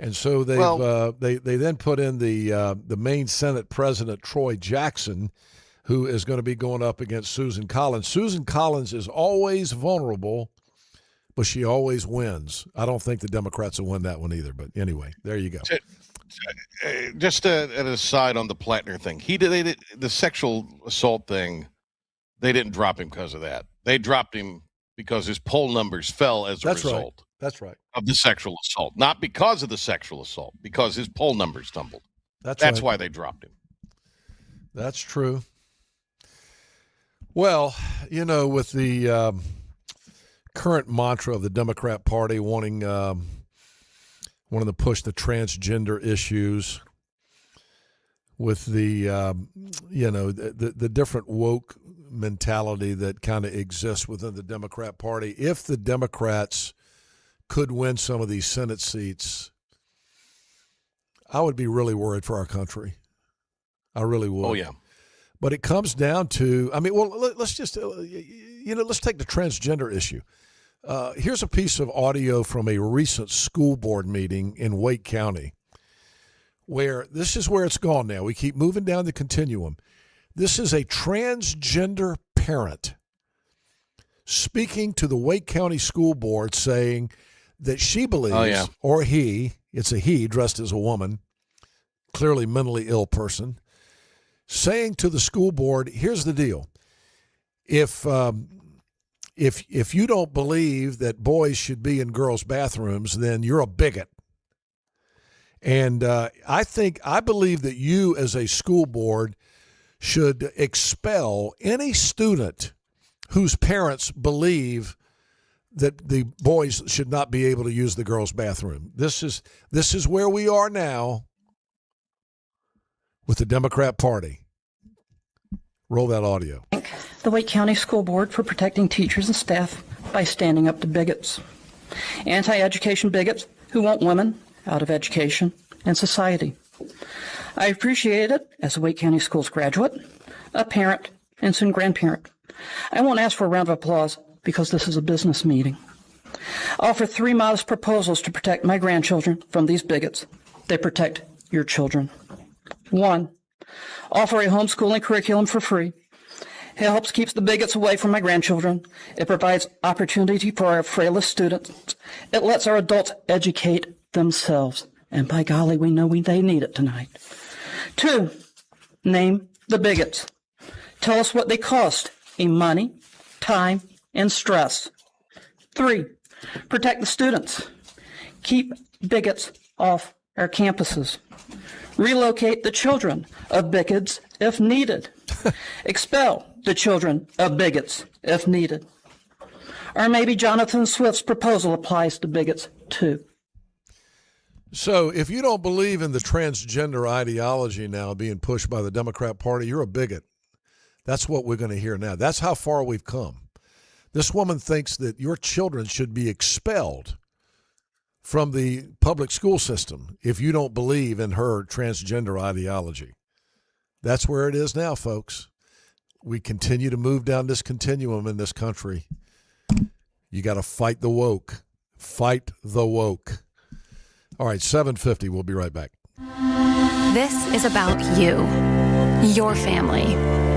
And so they then put in the Maine Senate President Troy Jackson, who is going to be going up against Susan Collins. Susan Collins is always vulnerable, but she always wins. I don't think the Democrats will win that one either. But anyway, there you go.
Just an aside on the Plattner thing. They did the sexual assault thing. They didn't drop him because of that. They dropped him because his poll numbers fell as a result.
That's right.
Of the sexual assault. Not because of the sexual assault, because his poll numbers tumbled. That's
right.
Why they dropped him.
That's true. Well, with the current mantra of the Democrat Party wanting to push the transgender issues, with the the different woke mentality that kind of exists within the Democrat Party, if the Democrats could win some of these Senate seats, I would be really worried for our country. I really would.
Oh, yeah.
But it comes down to, let's just, let's take the transgender issue. Here's a piece of audio from a recent school board meeting in Wake County, where this is where it's gone now. We keep moving down the continuum. This is a transgender parent speaking to the Wake County School Board saying that she believes, or he, it's a he dressed as a woman, clearly mentally ill person, saying to the school board, here's the deal. If if you don't believe that boys should be in girls' bathrooms, then you're a bigot. And I believe that you as a school board should expel any student whose parents believe that the boys should not be able to use the girls' bathroom. This is where we are now with the Democrat Party. Roll that audio.
Thank the Wake County School Board for protecting teachers and staff by standing up to bigots. Anti-education bigots who want women out of education and society. I appreciate it as a Wake County Schools graduate, a parent, and soon grandparent. I won't ask for a round of applause because this is a business meeting. I offer 3 modest proposals to protect my grandchildren from these bigots. They protect your children. 1, offer a homeschooling curriculum for free. It helps keep the bigots away from my grandchildren. It provides opportunity for our frailest students. It lets our adults educate themselves. And by golly, we know they need it tonight. 2, name the bigots. Tell us what they cost in money, time, and stress. 3, protect the students. Keep bigots off our campuses. Relocate the children of bigots if needed. Expel the children of bigots if needed. Or maybe Jonathan Swift's proposal applies to bigots too.
So if you don't believe in the transgender ideology now being pushed by the Democrat Party, you're a bigot. That's what we're going to hear now. That's how far we've come. This woman thinks that your children should be expelled from the public school system if you don't believe in her transgender ideology. That's where it is now, folks. We continue to move down this continuum in this country. You got to fight the woke. Fight the woke. All right, 7:50. We'll be right back.
This is about you, your family,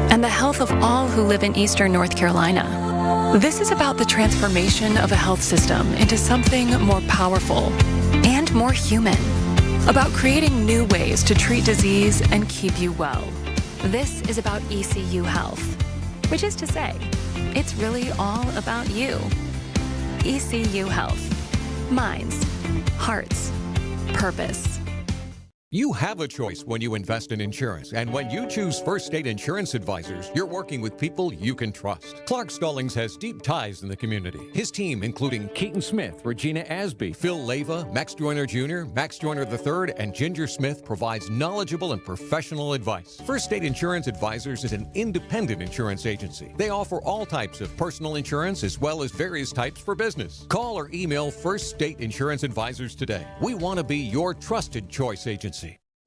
and the health of all who live in Eastern North Carolina. This is about the transformation of a health system into something more powerful and more human. About creating new ways to treat disease and keep you well. This is about ECU Health, which is to say, it's really all about you. ECU Health. Minds, hearts, purpose.
You have a choice when you invest in insurance, and when you choose First State Insurance Advisors, you're working with people you can trust. Clark Stallings has deep ties in the community. His team, including Keaton Smith, Regina Asby, Phil Leva, Max Joyner Jr., Max Joyner III, and Ginger Smith, provides knowledgeable and professional advice. First State Insurance Advisors is an independent insurance agency. They offer all types of personal insurance as well as various types for business. Call or email First State Insurance Advisors today. We want to be your trusted choice agency.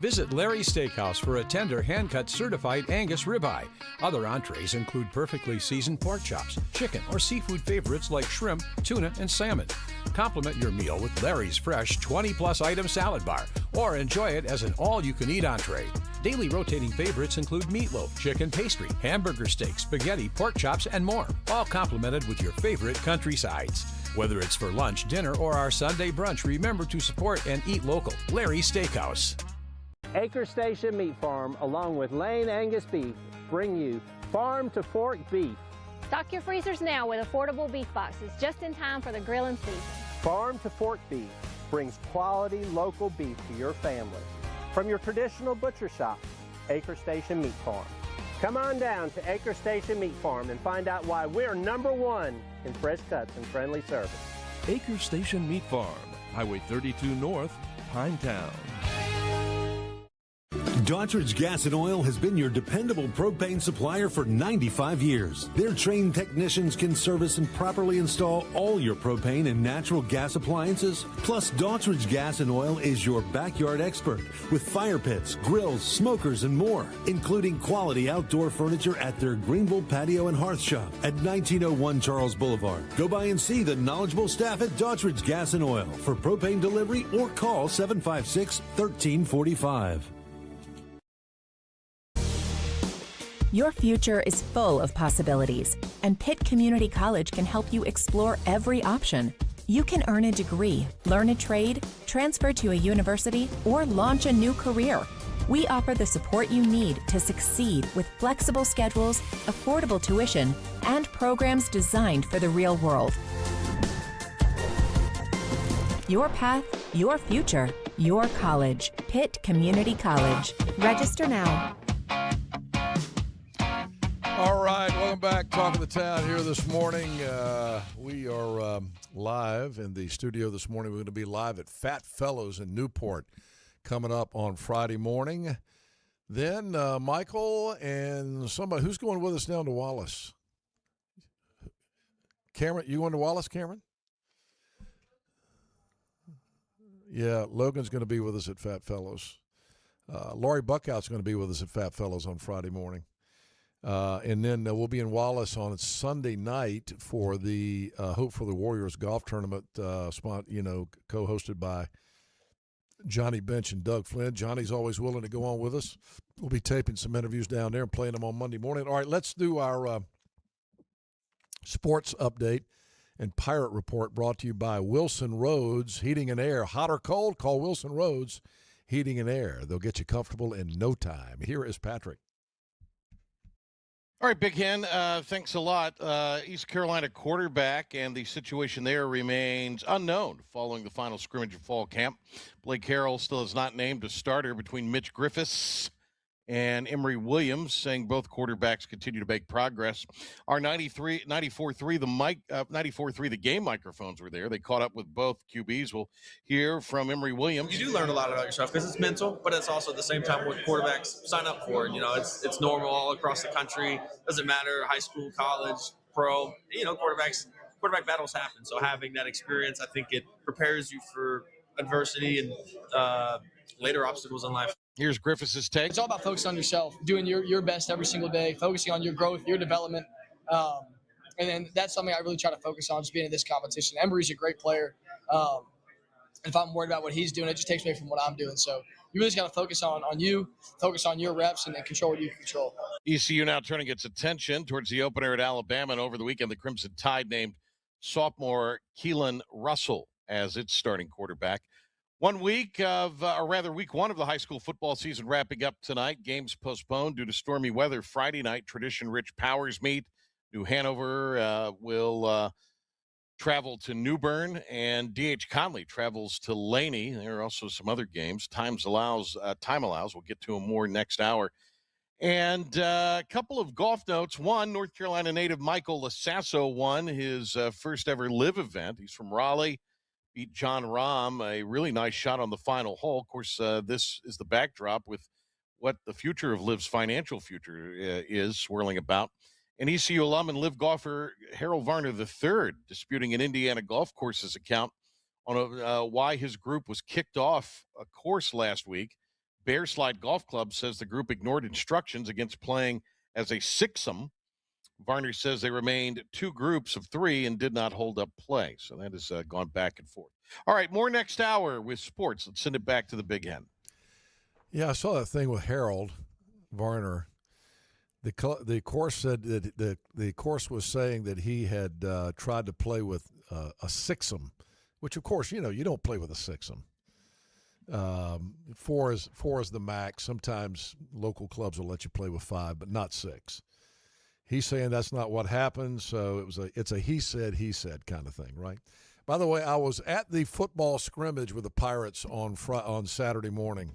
Visit Larry's Steakhouse for a tender, hand-cut certified Angus ribeye. Other entrees include perfectly seasoned pork chops, chicken or seafood favorites like shrimp, tuna, and salmon. Complement your meal with Larry's fresh 20-plus item salad bar, or enjoy it as an all-you-can-eat entree. Daily rotating favorites include meatloaf, chicken pastry, hamburger steak, spaghetti, pork chops, and more, all complemented with your favorite country sides. Whether it's for lunch, dinner, or our Sunday brunch, remember to support and eat local. Larry's Steakhouse.
Acre Station Meat Farm, along with Lane Angus Beef, bring you Farm to Fork Beef.
Stock your freezers now with affordable beef boxes just in time for the grilling season.
Farm to Fork Beef brings quality local beef to your family. From your traditional butcher shop, Acre Station Meat Farm. Come on down to Acre Station Meat Farm and find out why we're #1 in fresh cuts and friendly service.
Acre Station Meat Farm, Highway 32 North, Pinetown.
Daughtridge Gas and Oil has been your dependable propane supplier for 95 years. Their trained technicians can service and properly install all your propane and natural gas appliances. Plus, Daughtridge Gas and Oil is your backyard expert with fire pits, grills, smokers, and more, including quality outdoor furniture at their Greenville Patio and Hearth Shop at 1901 Charles Boulevard. Go by and see the knowledgeable staff at Daughtridge Gas and Oil for propane delivery or call 756-1345.
Your future is full of possibilities, and Pitt Community College can help you explore every option. You can earn a degree, learn a trade, transfer to a university, or launch a new career. We offer the support you need to succeed with flexible schedules, affordable tuition, and programs designed for the real world. Your path, your future, your college. Pitt Community College. Register now.
All right, welcome back. Talk of the Town here this morning. We are live in the studio this morning. We're going to be live at Fat Fellows in Newport coming up on Friday morning. Then Michael and somebody, who's going with us down to Wallace? Cameron, you going to Wallace, Cameron? Yeah, Logan's going to be with us at Fat Fellows. Laurie Buckout's going to be with us at Fat Fellows on Friday morning. And then we'll be in Wallace on Sunday night for the Hope for the Warriors golf tournament, co-hosted by Johnny Bench and Doug Flynn. Johnny's always willing to go on with us. We'll be taping some interviews down there and playing them on Monday morning. All right, let's do our sports update and Pirate Report brought to you by Wilson Roads Heating and Air. Hot or cold, call Wilson Roads Heating and Air. They'll get you comfortable in no time. Here is Patrick.
All right, Big Hen, thanks a lot. East Carolina quarterback and the situation there remains unknown following the final scrimmage of fall camp. Blake Harrell still is not named a starter between Mitch Griffiths and Emory Williams, saying both quarterbacks continue to make progress. Our 94.3 the game microphones were there. They caught up with both QBs. We'll hear from Emory Williams.
You do learn a lot about yourself because it's mental, but it's also at the same time what quarterbacks sign up for. You know, it's normal all across the country. Doesn't matter, high school, college, pro. You know, quarterback battles happen. So having that experience, I think it prepares you for adversity and later obstacles in life.
Here's Griffiths' take.
It's all about focusing on yourself, doing your best every single day, focusing on your growth, your development. And then that's something I really try to focus on, just being in this competition. Emory's a great player. If I'm worried about what he's doing, it just takes away from what I'm doing. So you really just got to focus on you, focus on your reps, and then control what you can control.
ECU now turning its attention towards the opener at Alabama. And over the weekend, the Crimson Tide named sophomore Keelan Russell as its starting quarterback. 1 week of, or rather week one of the high school football season wrapping up tonight. Games postponed due to stormy weather. Friday night, tradition-rich Powers meet. New Hanover will travel to New Bern, and D.H. Conley travels to Laney. There are also some other games. Time allows. We'll get to them more next hour. And a couple of golf notes. One, North Carolina native Michael Lasasso won his first ever live event. He's from Raleigh. Beat John Rahm, a really nice shot on the final hole. Of course, this is the backdrop with what the future of LIV's financial future is swirling about. An ECU alum and LIV golfer Harold Varner III disputing an Indiana Golf Courses account on why his group was kicked off a course last week. Bear Slide Golf Club says the group ignored instructions against playing as a sixsome. Varner says they remained two groups of three and did not hold up play. So that has gone back and forth. All right, more next hour with sports. Let's send it back to the Big Hen.
Yeah, I saw that thing with Harold Varner. The course said that the course was saying that he had tried to play with a sixsome, which of course you don't play with a sixsome. Four is the max. Sometimes local clubs will let you play with five, but not six. He's saying that's not what happened, so it's a he said kind of thing, right? By the way, I was at the football scrimmage with the Pirates on Saturday morning.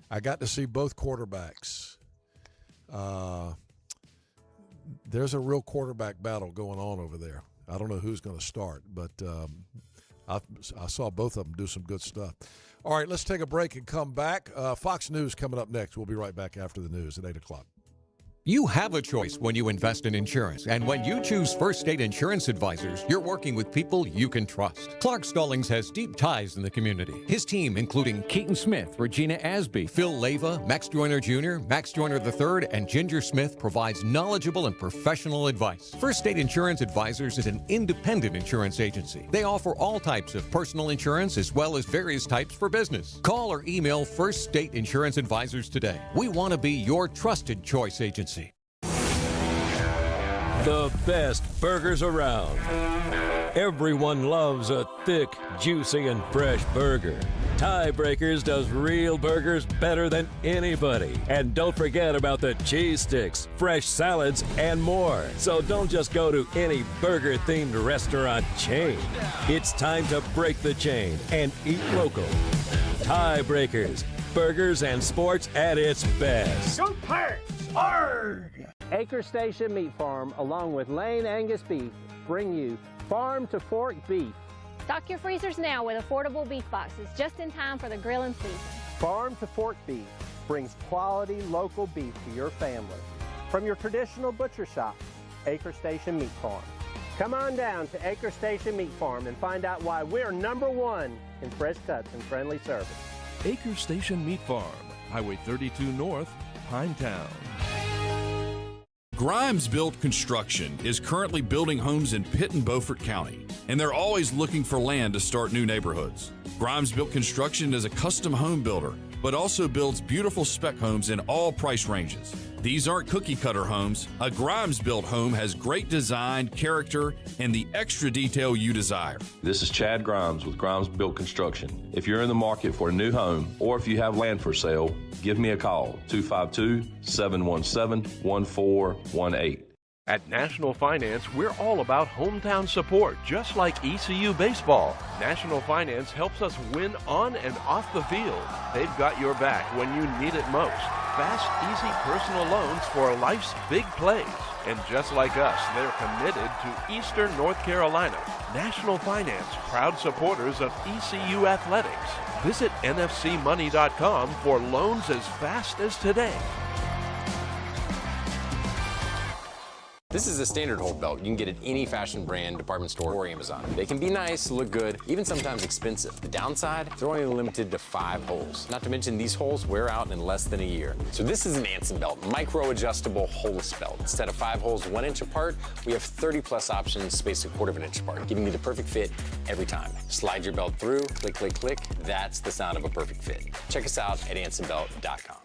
I got to see both quarterbacks. There's a real quarterback battle going on over there. I don't know who's going to start, but I saw both of them do some good stuff. All right, let's take a break and come back. Fox News coming up next. We'll be right back after the news at 8 o'clock.
You have a choice when you invest in insurance, and when you choose First State Insurance Advisors, you're working with people you can trust. Clark Stallings has deep ties in the community. His team, including Keaton Smith, Regina Asby, Phil Leyva, Max Joyner Jr., Max Joyner III, and Ginger Smith, provides knowledgeable and professional advice. First State Insurance Advisors is an independent insurance agency. They offer all types of personal insurance as well as various types for business. Call or email First State Insurance Advisors today. We want to be your trusted choice agency.
The best burgers around. Everyone loves a thick, juicy, and fresh burger. Tiebreakers does real burgers better than anybody. And don't forget about the cheese sticks, fresh salads, and more. So don't just go to any burger-themed restaurant chain. It's time to break the chain and eat local. Tiebreakers, burgers and sports at its best.
Go Pirates! Arg! Acre Station Meat Farm, along with Lane Angus Beef, bring you farm to fork beef.
Stock your freezers now with affordable beef boxes just in time for the grilling season.
Farm to fork beef brings quality local beef to your family. From your traditional butcher shop, Acre Station Meat Farm. Come on down to Acre Station Meat Farm and find out why we're #1 in fresh cuts and friendly service.
Acre Station Meat Farm, Highway 32 North, Pinetown.
Grimes Built Construction is currently building homes in Pitt and Beaufort County, and they're always looking for land to start new neighborhoods. Grimes Built Construction is a custom home builder, but also builds beautiful spec homes in all price ranges. These aren't cookie cutter homes. A Grimes Built home has great design, character, and the extra detail you desire.
This is Chad Grimes with Grimes Built Construction. If you're in the market for a new home or if you have land for sale, give me a call, 252-717-1418.
At National Finance, we're all about hometown support, just like ECU Baseball. National Finance helps us win on and off the field. They've got your back when you need it most. Fast, easy personal loans for life's big plays. And just like us, they're committed to Eastern North Carolina. National Finance, proud supporters of ECU Athletics. Visit nfcmoney.com for loans as fast as today.
This is a standard hold belt. You can get it at any fashion brand, department store, or Amazon. They can be nice, look good, even sometimes expensive. The downside, they're only limited to 5 holes. Not to mention these holes wear out in less than a year. So this is an Anson belt, micro-adjustable holeless belt. Instead of 5 holes 1 inch apart, we have 30+ options spaced 1/4 inch apart, giving you the perfect fit every time. Slide your belt through, click, click, click. That's the sound of a perfect fit. Check us out at ansonbelt.com.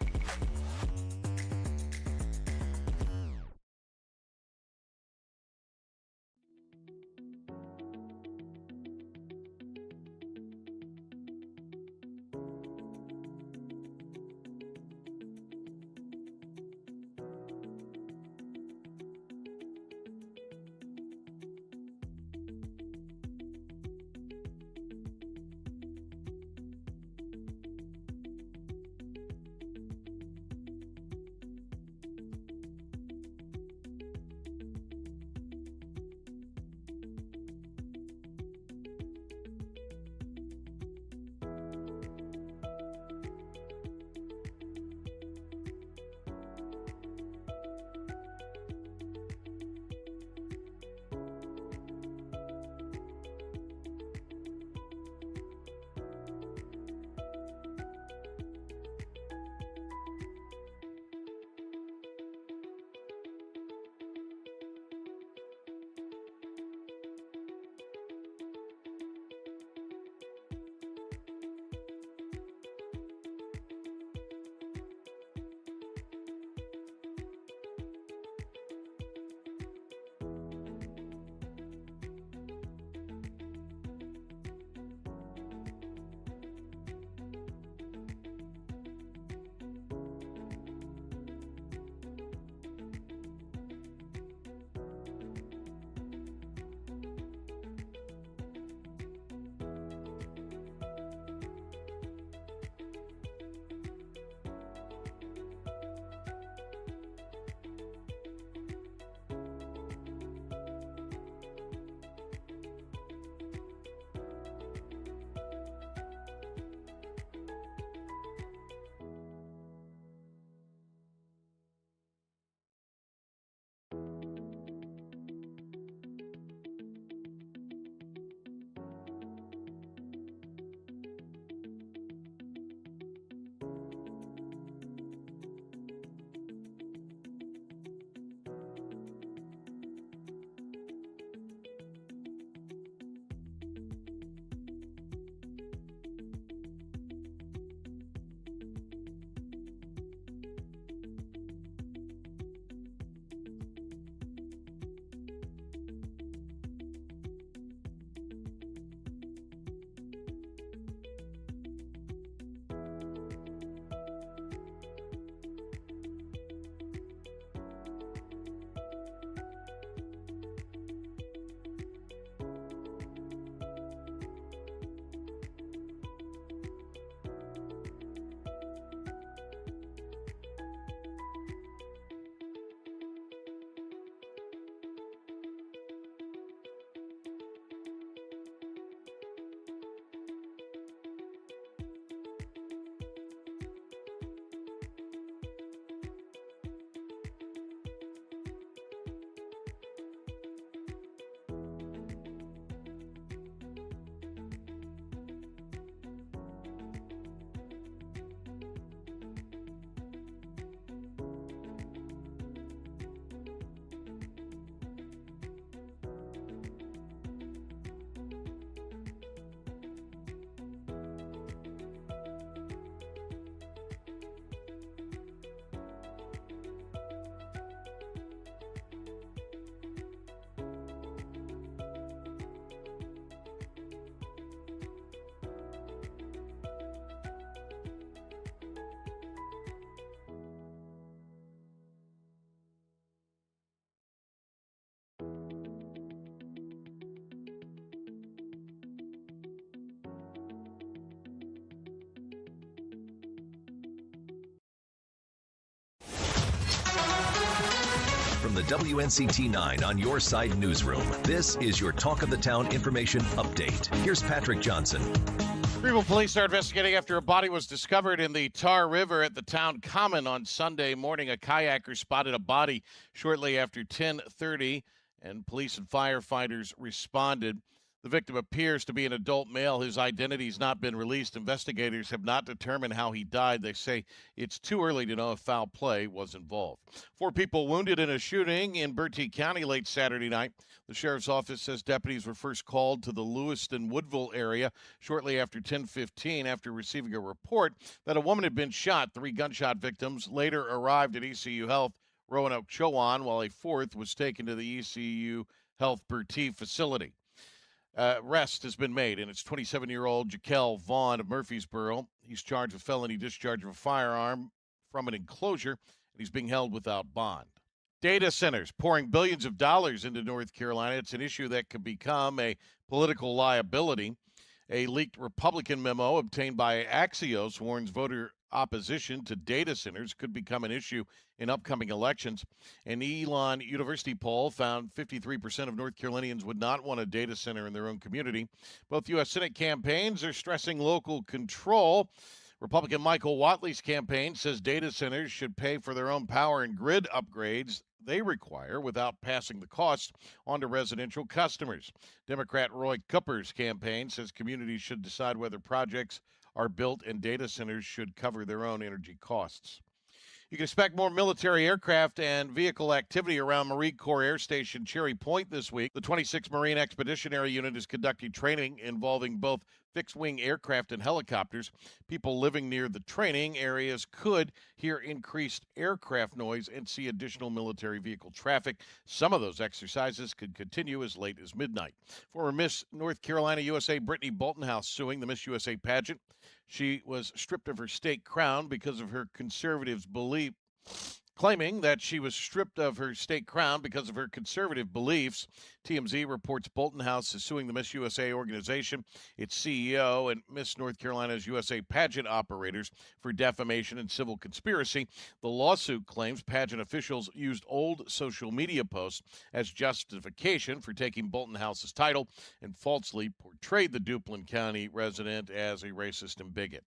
From the WNCT 9 on your side newsroom, this is your Talk of the Town information update. Here's Patrick Johnson.
Greenville police are investigating after a body was discovered in the Tar River at the town common on Sunday morning. A kayaker spotted a body shortly after 10:30, and police and firefighters responded. The victim appears to be an adult male. His identity has not been released. Investigators have not determined how he died. They say it's too early to know if foul play was involved. 4 people wounded in a shooting in Bertie County late Saturday night. The sheriff's office says deputies were first called to the Lewiston-Woodville area shortly after 10:15 after receiving a report that a woman had been shot. 3 gunshot victims later arrived at ECU Health Roanoke Chowan, while a 4th was taken to the ECU Health Bertie facility. Arrest has been made, and it's 27-year-old Jaquel Vaughn of Murfreesboro. He's charged with felony discharge of a firearm from an enclosure, and he's being held without bond. Data centers pouring billions of dollars into North Carolina. It's an issue that could become a political liability. A leaked Republican memo obtained by Axios warns voter opposition to data centers could become an issue in upcoming elections. An Elon University poll found 53% of North Carolinians would not want a data center in their own community. Both U.S. Senate campaigns are stressing local control. Republican Michael Whatley's campaign says data centers should pay for their own power and grid upgrades they require without passing the cost on to residential customers. Democrat Roy Cooper's campaign says communities should decide whether projects are built and data centers should cover their own energy costs. You can expect more military aircraft and vehicle activity around Marine Corps Air Station Cherry Point this week. The 26th Marine Expeditionary Unit is conducting training involving both fixed-wing aircraft and helicopters. People living near the training areas could hear increased aircraft noise and see additional military vehicle traffic. Some of those exercises could continue as late as midnight. Former Miss North Carolina USA Brittany Boltonhouse suing the Miss USA pageant. She was stripped of her state crown because of her conservative belief, claiming that she was stripped of her state crown because of her conservative beliefs. TMZ reports Boltonhouse is suing the Miss USA organization, its CEO, and Miss North Carolina's USA pageant operators for defamation and civil conspiracy. The lawsuit claims pageant officials used old social media posts as justification for taking Boltonhouse's title and falsely portrayed the Duplin County resident as a racist and bigot.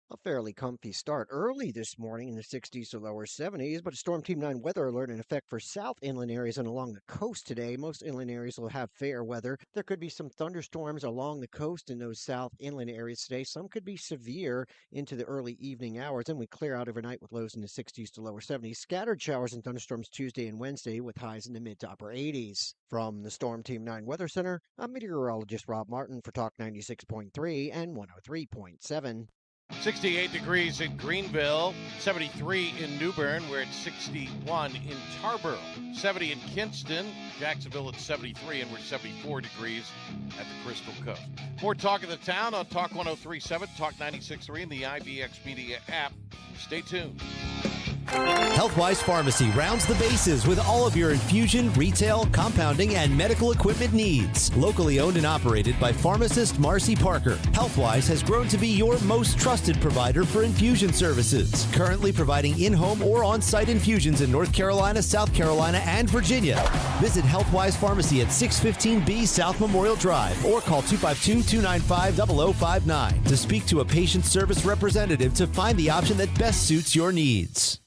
A fairly comfy start early this morning in the 60s to lower 70s, but a Storm Team 9 weather alert in effect for south inland areas and along the coast today. Most inland areas will have fair weather. There could be some thunderstorms along the coast in those south inland areas today. Some could be severe into the early evening hours. Then we clear out overnight with lows in the 60s to lower 70s. Scattered showers and thunderstorms Tuesday and Wednesday with highs in the mid to upper 80s. From the Storm Team 9 Weather Center, I'm meteorologist Rob Martin for Talk 96.3 and 103.7.
68 degrees in Greenville, 73 in New Bern. We're at 61 in Tarboro, 70 in Kinston, Jacksonville at 73, and we're 74 degrees at the Crystal Coast. More Talk of the Town on Talk 103.7, Talk 96.3, and the IBX Media app. Stay tuned.
Healthwise Pharmacy rounds the bases with all of your infusion, retail, compounding, and medical equipment needs. Locally owned and operated by pharmacist Marcy Parker, Healthwise has grown to be your most trusted provider for infusion services. Currently providing in-home or on-site infusions in North Carolina, South Carolina, and Virginia. Visit Healthwise Pharmacy at 615B South Memorial Drive or call 252-295-0059 to speak to a patient service representative to find the option that best suits your needs.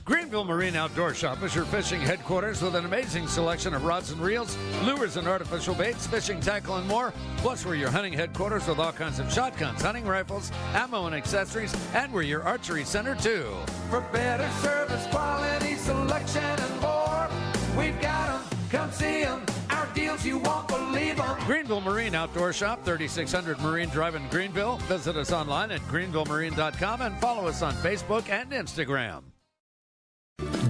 Greenville Marine Outdoor Shop is your fishing headquarters with an amazing selection of rods and reels, lures and artificial baits, fishing tackle, and more. Plus, we're your hunting headquarters with all kinds of shotguns, hunting rifles, ammo, and accessories, and we're your archery center, too.
For better service, quality, selection, and more, we've got them. Come see them. Our deals you won't believe them.
Greenville Marine Outdoor Shop, 3600 Marine Drive in Greenville. Visit us online at greenvillemarine.com and follow us on Facebook and Instagram.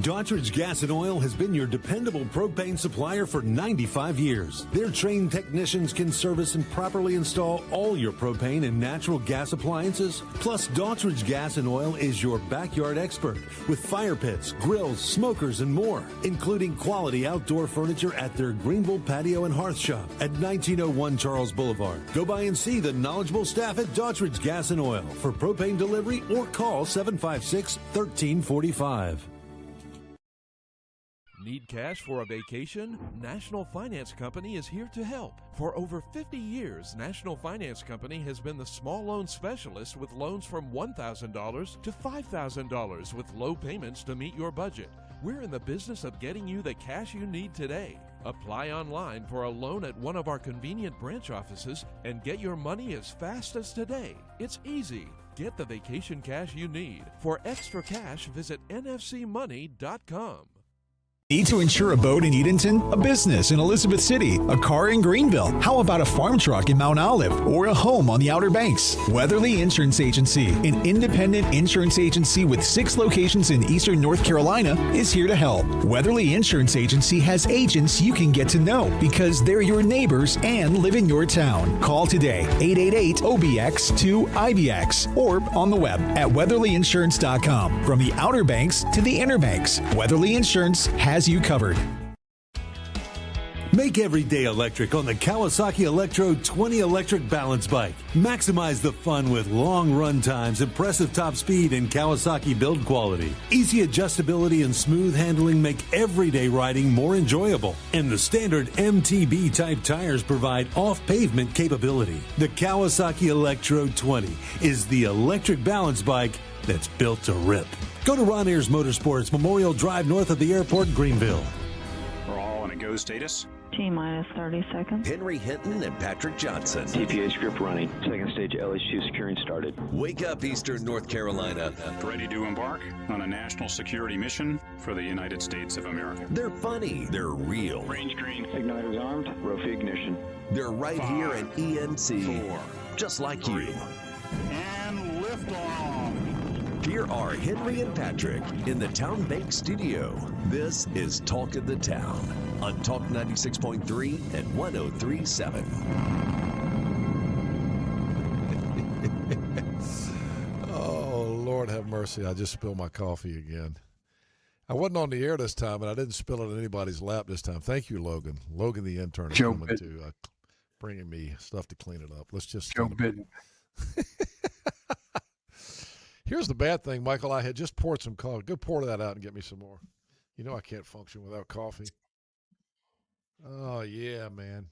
Daughtridge Gas and Oil has been your dependable propane supplier for 95 years. Their trained technicians can service and properly install all your propane and natural gas appliances. Plus, Daughtridge Gas and Oil is your backyard expert with fire pits, grills, smokers, and more, including quality outdoor furniture at their Greenville Patio and Hearth Shop at 1901 Charles Boulevard. Go by and see the knowledgeable staff at Daughtridge Gas and Oil for propane delivery or call 756-1345.
Need cash for a vacation? National Finance Company is here to help. For over 50 years, National Finance Company has been the small loan specialist with loans from $1,000 to $5,000 with low payments to meet your budget. We're in the business of getting you the cash you need today. Apply online for a loan at one of our convenient branch offices and get your money as fast as today. It's easy. Get the vacation cash you need. For extra cash, visit nfcmoney.com.
Need to insure a boat in Edenton, a business in Elizabeth City, a car in Greenville? How about a farm truck in Mount Olive or a home on the Outer Banks? Weatherly Insurance Agency, an independent insurance agency with 6 locations in eastern North Carolina, is here to help. Weatherly Insurance Agency has agents you can get to know because they're your neighbors and live in your town. Call today, 888-OBX-2-IBX, or on the web at weatherlyinsurance.com. From the Outer Banks to the Inner Banks, Weatherly Insurance has you covered.
Make every day electric on the Kawasaki Electro 20 electric balance bike. Maximize the fun with long run times, impressive top speed, and Kawasaki build quality. Easy adjustability and smooth handling make everyday riding more enjoyable. And the standard MTB type tires provide off-pavement capability. The Kawasaki Electro 20 is the electric balance bike that's built to rip. Go to Ron Ayers Motorsports, Memorial Drive north of the airport, Greenville.
We're all in a go status.
T-minus 30 seconds.
Henry Hinton and Patrick Johnson.
TPA script running. Second stage LH2 securing started.
Wake up, Eastern North Carolina.
Ready to embark on a national security mission for the United States of America.
They're funny. They're real.
Range green.
Igniters armed. Rofi ignition.
They're right
5,
here at ENC.
4,
just like
3,
you.
And lift off.
Here are Henry and Patrick in the Town Bank studio. This is Talk of the Town on Talk 96.3 and 103.7.
Oh, Lord have mercy. I just spilled my coffee again. I wasn't on the air this time, and I didn't spill it in anybody's lap this time. Thank you, Logan. Logan, the intern, is coming to bringing me stuff to clean it up. Let's just
Joe Biden.
Here's the bad thing, Michael. I had just poured some coffee. Go pour that out and get me some more. You know I can't function without coffee. Oh, yeah, man.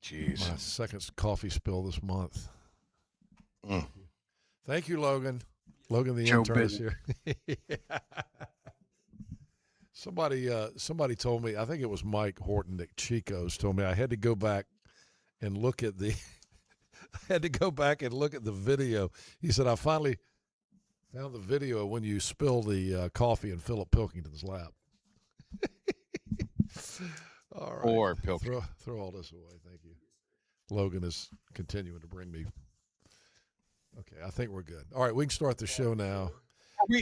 Jeez.
My second coffee spill this month. Thank you, Logan. Logan, the
Joe
intern, is
Biden.
here. Somebody told me, I think it was Mike Horton at Chico's, told me I had to go back and look at the video. He said, I finally found the video when you spill the coffee in Philip Pilkington's lap. All right.
Or Pilkington.
Throw all this away. Thank you. Logan is continuing to bring me. Okay, I think we're good. All right, we can start the show now.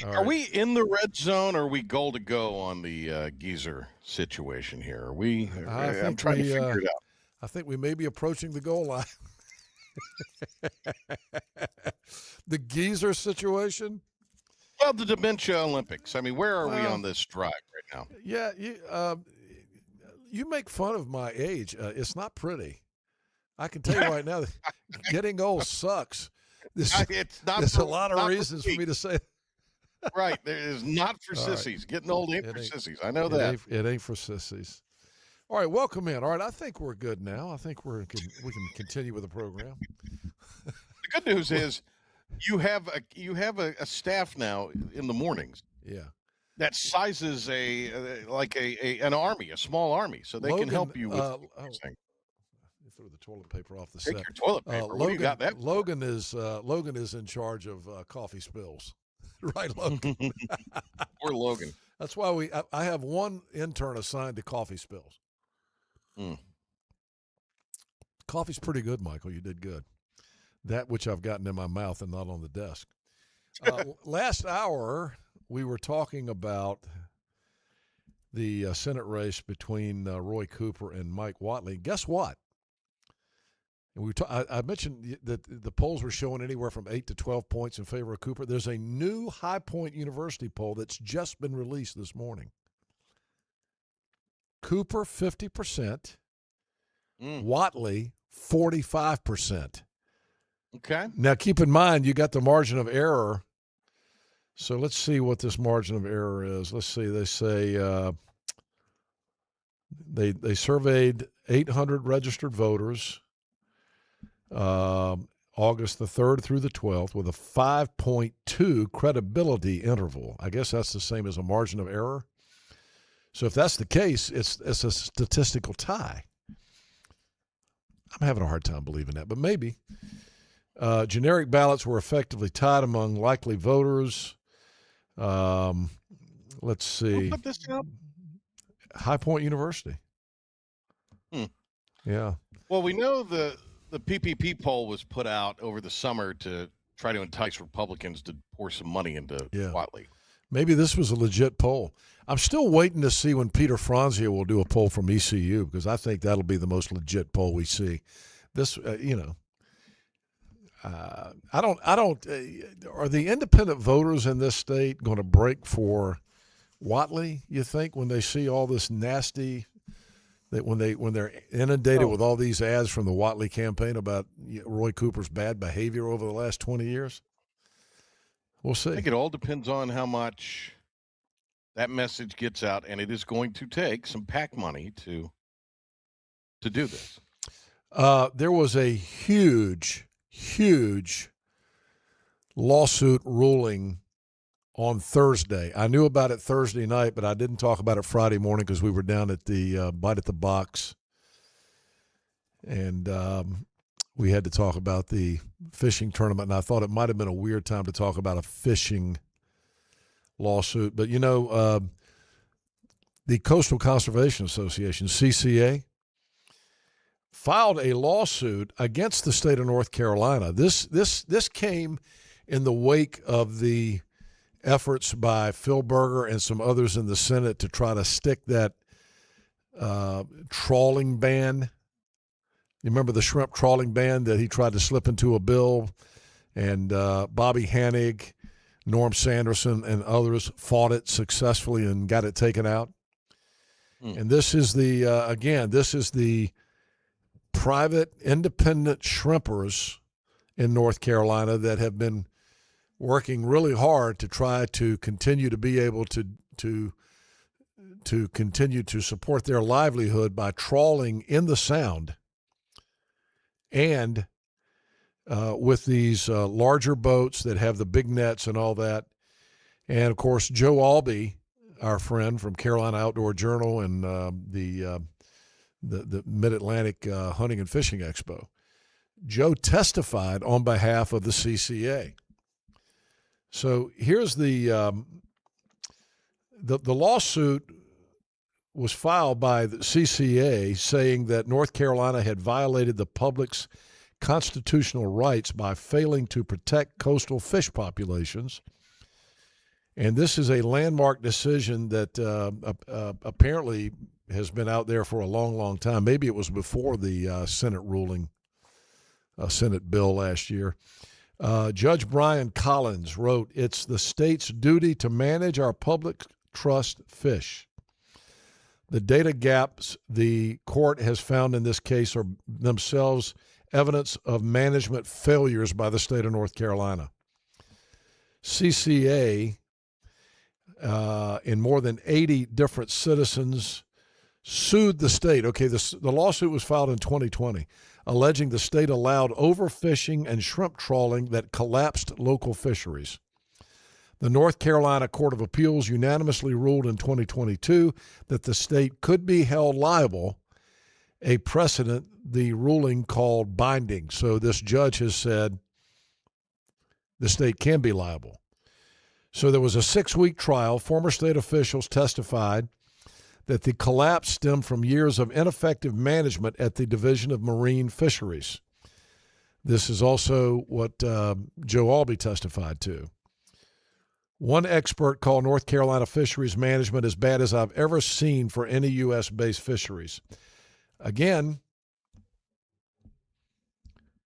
Are we in the red zone, or are we goal to go on the Geezer situation here? Are we? I'm trying to figure it out.
I think we may be approaching the goal line. The Geezer situation?
Well, the Dementia Olympics. I mean, where are we on this drive right now?
Yeah, you make fun of my age. It's not pretty. I can tell you right now, getting old sucks. There's a lot of reasons for me to say.
Right, there is not for sissies. Right. Getting old ain't for sissies. I know that.
It ain't for sissies. All right, welcome in. All right, I think we're good now. I think we can continue with the program.
The good news is you have a staff now in the mornings.
Yeah.
That sizes an army, a small army, so they can help you with things.
You threw the toilet paper off the set.
Take your toilet paper. What do you got that for?
Logan is in charge of coffee spills. Right, Logan.
Poor Logan.
That's why I have one intern assigned to coffee spills. Coffee's pretty good, Michael. You did good. That which I've gotten in my mouth and not on the desk. Last hour, we were talking about the Senate race between Roy Cooper and Mike Whatley. Guess what? And I mentioned that the polls were showing anywhere from 8 to 12 points in favor of Cooper. There's a new High Point University poll that's just been released this morning. Cooper, 50%. Whatley, 45%.
Okay.
Now, keep in mind, you got the margin of error. So let's see what this margin of error is. Let's see. They say They surveyed 800 registered voters August the 3rd through the 12th with a 5.2 credibility interval. I guess that's the same as a margin of error. So if that's the case, it's a statistical tie. I'm having a hard time believing that, but maybe. Generic ballots were effectively tied among likely voters. Let's see.
Who put this up?
High Point University. Yeah.
Well, we know the PPP poll was put out over the summer to try to entice Republicans to pour some money into Whatley.
Maybe this was a legit poll. I'm still waiting to see when Peter Franzia will do a poll from ECU, because I think that'll be the most legit poll we see. This, I don't. Are the independent voters in this state going to break for Whatley, you think, when they see all this nasty, that when they're inundated with all these ads from the Whatley campaign about Roy Cooper's bad behavior over the last 20 years? We'll see.
I think it all depends on how much that message gets out, and it is going to take some PAC money to do this.
There was a huge lawsuit ruling on Thursday. I knew about it Thursday night, but I didn't talk about it Friday morning because we were down at the Bite at the Box, and we had to talk about the fishing tournament, and I thought it might have been a weird time to talk about a fishing lawsuit. But, the Coastal Conservation Association, CCA, filed a lawsuit against the state of North Carolina. This came in the wake of the efforts by Phil Berger and some others in the Senate to try to stick that trawling ban. You remember the shrimp trawling ban that he tried to slip into a bill, and Bobby Hanig, Norm Sanderson, and others fought it successfully and got it taken out. And this is the private independent shrimpers in North Carolina that have been working really hard to try to continue to be able to continue to support their livelihood by trawling in the Sound and with these larger boats that have the big nets and all that. And, of course, Joe Albee, our friend from Carolina Outdoor Journal and the Mid-Atlantic Hunting and Fishing Expo, Joe testified on behalf of the CCA. So here's the lawsuit was filed by the CCA saying that North Carolina had violated the public's constitutional rights by failing to protect coastal fish populations. And this is a landmark decision that apparently has been out there for a long, long time. Maybe it was before the Senate ruling, Senate bill last year. Judge Brian Collins wrote, "It's the state's duty to manage our public trust fish. The data gaps the court has found in this case are themselves evidence of management failures by the state of North Carolina." CCA, in more than 80 different citizens, sued the state. Okay, the lawsuit was filed in 2020, alleging the state allowed overfishing and shrimp trawling that collapsed local fisheries. The North Carolina Court of Appeals unanimously ruled in 2022 that the state could be held liable, a precedent the ruling called binding. So this judge has said the state can be liable. So there was a 6-week trial. Former state officials testified that the collapse stemmed from years of ineffective management at the Division of Marine Fisheries. This is also what Joe Albee testified to. One expert called North Carolina fisheries management as bad as I've ever seen for any U.S.-based fisheries. Again,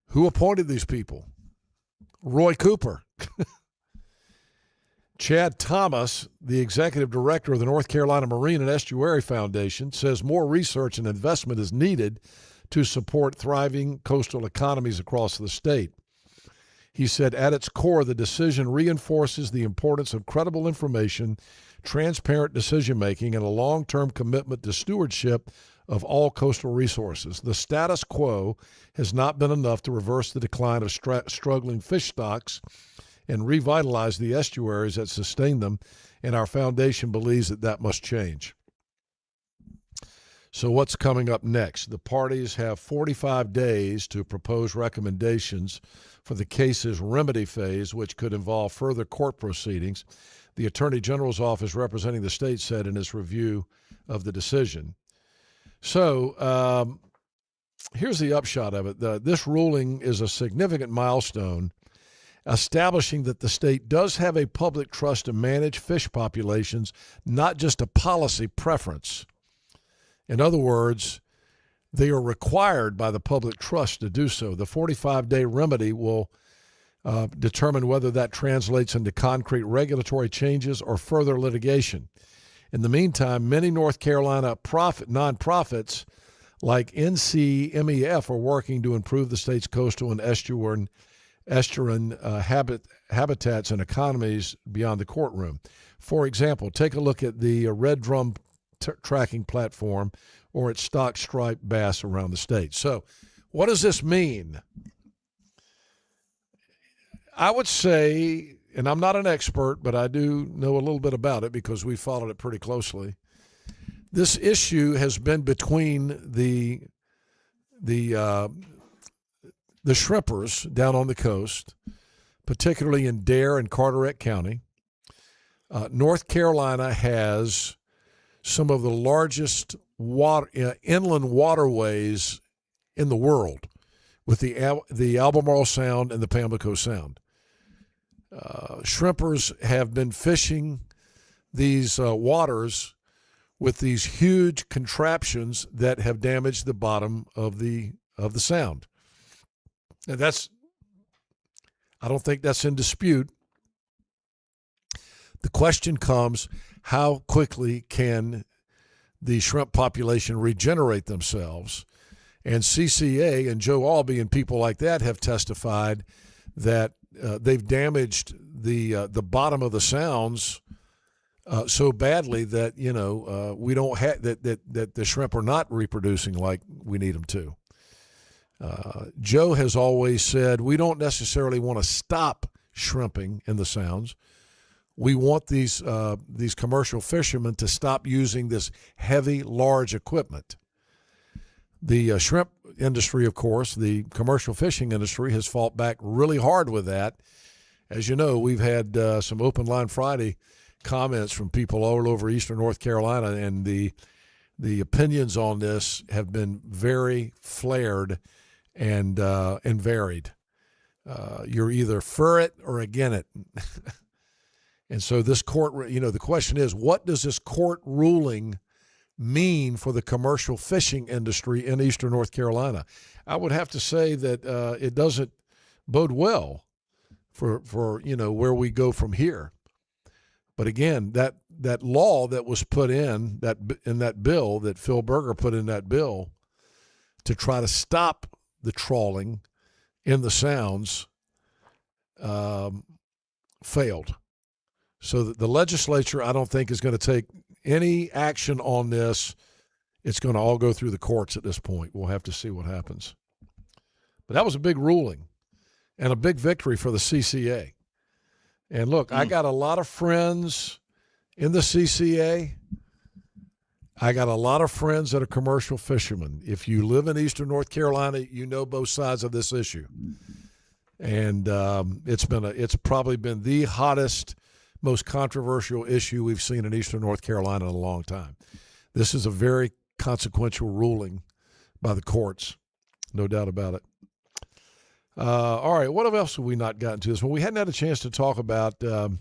who appointed these people? Roy Cooper. Chad Thomas, the executive director of the North Carolina Marine and Estuary Foundation, says more research and investment is needed to support thriving coastal economies across the state. He said, at its core, the decision reinforces the importance of credible information, transparent decision-making, and a long-term commitment to stewardship of all coastal resources. The status quo has not been enough to reverse the decline of struggling fish stocks and revitalize the estuaries that sustain them, and our foundation believes that must change. So what's coming up next? The parties have 45 days to propose recommendations for the case's remedy phase, which could involve further court proceedings. The Attorney General's office representing the state said in its review of the decision. So here's the upshot of it. This ruling is a significant milestone, establishing that the state does have a public trust to manage fish populations, not just a policy preference. In other words, they are required by the public trust to do so. The 45-day remedy will determine whether that translates into concrete regulatory changes or further litigation. In the meantime, many North Carolina nonprofits like NCMEF are working to improve the state's coastal and estuarine habitats and economies beyond the courtroom. For example, take a look at the Red Drum tracking platform or its stock striped bass around the state. So what does this mean? I would say, and I'm not an expert, but I do know a little bit about it because we followed it pretty closely. This issue has been between the shrimpers down on the coast, particularly in Dare and Carteret County. North Carolina has some of the largest inland waterways in the world, with the Albemarle Sound and the Pamlico Sound. Shrimpers have been fishing these waters with these huge contraptions that have damaged the bottom of the sound. And I don't think that's in dispute. The question comes, how quickly can the shrimp population regenerate themselves? And CCA and Joe Albee and people like that have testified that they've damaged the bottom of the sounds so badly that we don't have that the shrimp are not reproducing like we need them to. Joe has always said we don't necessarily want to stop shrimping in the sounds. We want these commercial fishermen to stop using this heavy, large equipment. The shrimp industry, of course, the commercial fishing industry, has fought back really hard with that. As you know, we've had some Open Line Friday comments from people all over eastern North Carolina, and the opinions on this have been very flared and varied. You're either for it or against it. And so this court, the question is, what does this court ruling mean for the commercial fishing industry in eastern North Carolina? I would have to say that it doesn't bode well for where we go from here. But again, that law that was put in that bill that Phil Berger put in that bill to try to stop the trawling in the sounds failed. So the legislature, I don't think, is going to take any action on this. It's going to all go through the courts at this point. We'll have to see what happens. But that was a big ruling and a big victory for the CCA. And look, I got a lot of friends in the CCA. I got a lot of friends that are commercial fishermen. If you live in eastern North Carolina, you know both sides of this issue. And it's probably been the hottest, most controversial issue we've seen in eastern North Carolina in a long time. This is a very consequential ruling by the courts, no doubt about it. All right, what else have we not gotten to this? Well, we hadn't had a chance to talk about.
One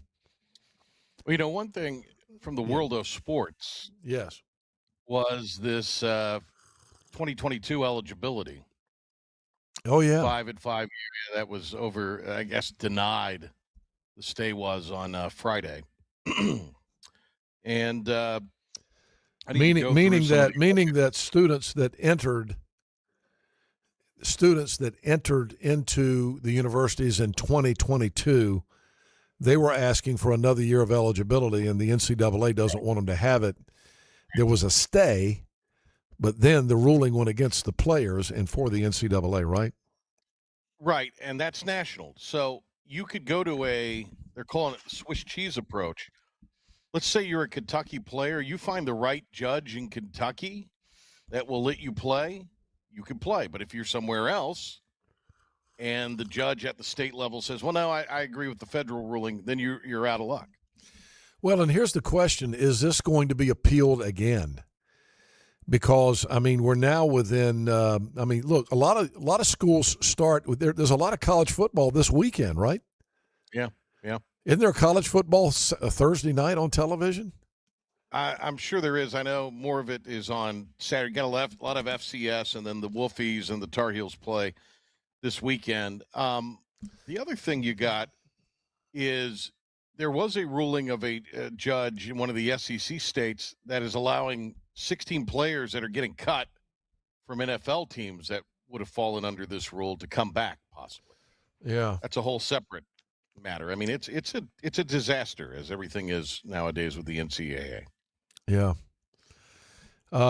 thing from the world of sports,
yes,
was this 2022 eligibility.
Oh yeah,
5 and 5 years. That was over. I guess denied. The stay was on Friday, and meaning
that students that entered students that entered into the universities in 2022, they were asking for another year of eligibility, and the NCAA doesn't want them to have it. There was a stay, but then the ruling went against the players and for the NCAA, right?
Right, and that's national. So you could go to they're calling it the Swiss cheese approach. Let's say you're a Kentucky player. You find the right judge in Kentucky that will let you play, you can play. But if you're somewhere else and the judge at the state level says, well, no, I agree with the federal ruling, then you're out of luck.
Well, and here's the question. Is this going to be appealed again? Because, I mean, we're now within look, a lot of schools start with there's a lot of college football this weekend, right?
Yeah.
Isn't there college football Thursday night on television?
I'm sure there is. I know more of it is on Saturday. Got a lot of FCS, and then the Wolfies and the Tar Heels play this weekend. The other thing you got is there was a ruling of a judge in one of the SEC states that is allowing 16 players that are getting cut from NFL teams that would have fallen under this rule to come back possibly.
Yeah.
That's a whole separate matter. I mean, it's a disaster, as everything is nowadays with the NCAA.
Yeah.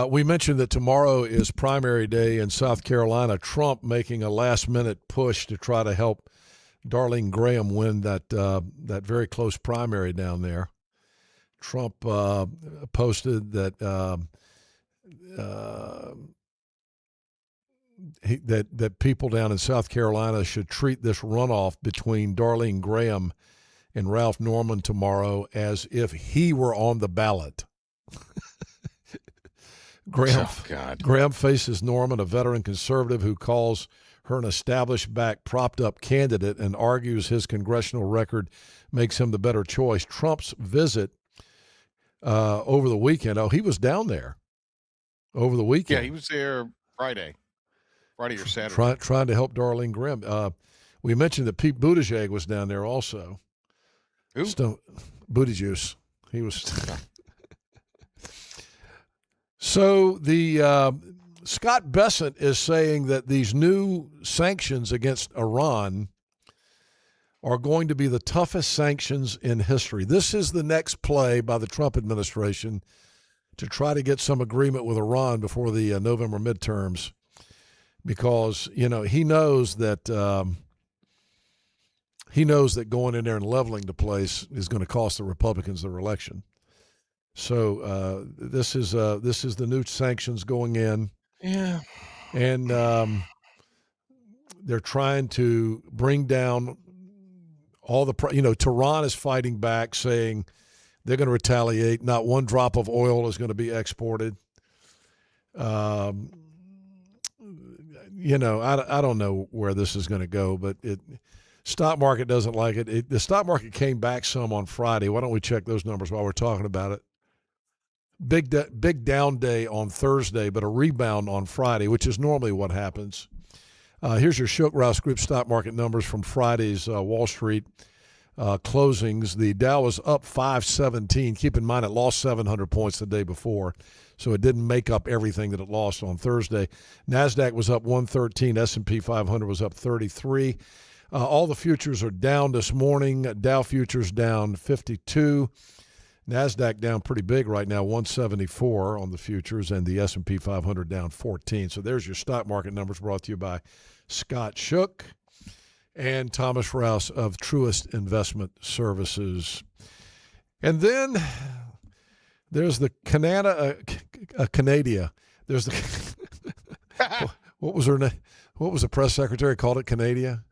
We mentioned that tomorrow is primary day in South Carolina. Trump making a last-minute push to try to help Darlene Graham win that very close primary down there. Trump posted that that people down in South Carolina should treat this runoff between Darlene Graham and Ralph Norman tomorrow as if he were on the ballot. Graham faces Norman, a veteran conservative who calls her an established-backed, propped-up candidate and argues his congressional record makes him the better choice. Trump's visit over the weekend, he was down there over the weekend.
Yeah, he was there Friday or Saturday.
Trying to help Darlene Graham. We mentioned that Pete Buttigieg was down there also.
Who?
Buttigieg. He was. So the Scott Bessent is saying that these new sanctions against Iran are going to be the toughest sanctions in history. This is the next play by the Trump administration to try to get some agreement with Iran before the November midterms, because he knows that going in there and leveling the place is going to cost the Republicans their election. So this is the new sanctions going in.
Yeah,
and they're trying to bring down all the Tehran is fighting back, saying they're going to retaliate. Not one drop of oil is going to be exported. I don't know where this is going to go, but stock market doesn't like it. The stock market came back some on Friday. Why don't we check those numbers while we're talking about it? Big down day on Thursday, but a rebound on Friday, which is normally what happens. Here's your Shook Rouse Group stock market numbers from Friday's Wall Street closings. The Dow was up 517. Keep in mind it lost 700 points the day before, so it didn't make up everything that it lost on Thursday. NASDAQ was up 113. S&P 500 was up 33. All the futures are down this morning. Dow futures down 52. NASDAQ down pretty big right now, 174 on the futures, and the S&P 500 down 14. So there's your stock market numbers brought to you by Scott Shook and Thomas Rouse of Truist Investment Services. And then there's the Canada. There's the what was her name? What was the press secretary called it? Canada?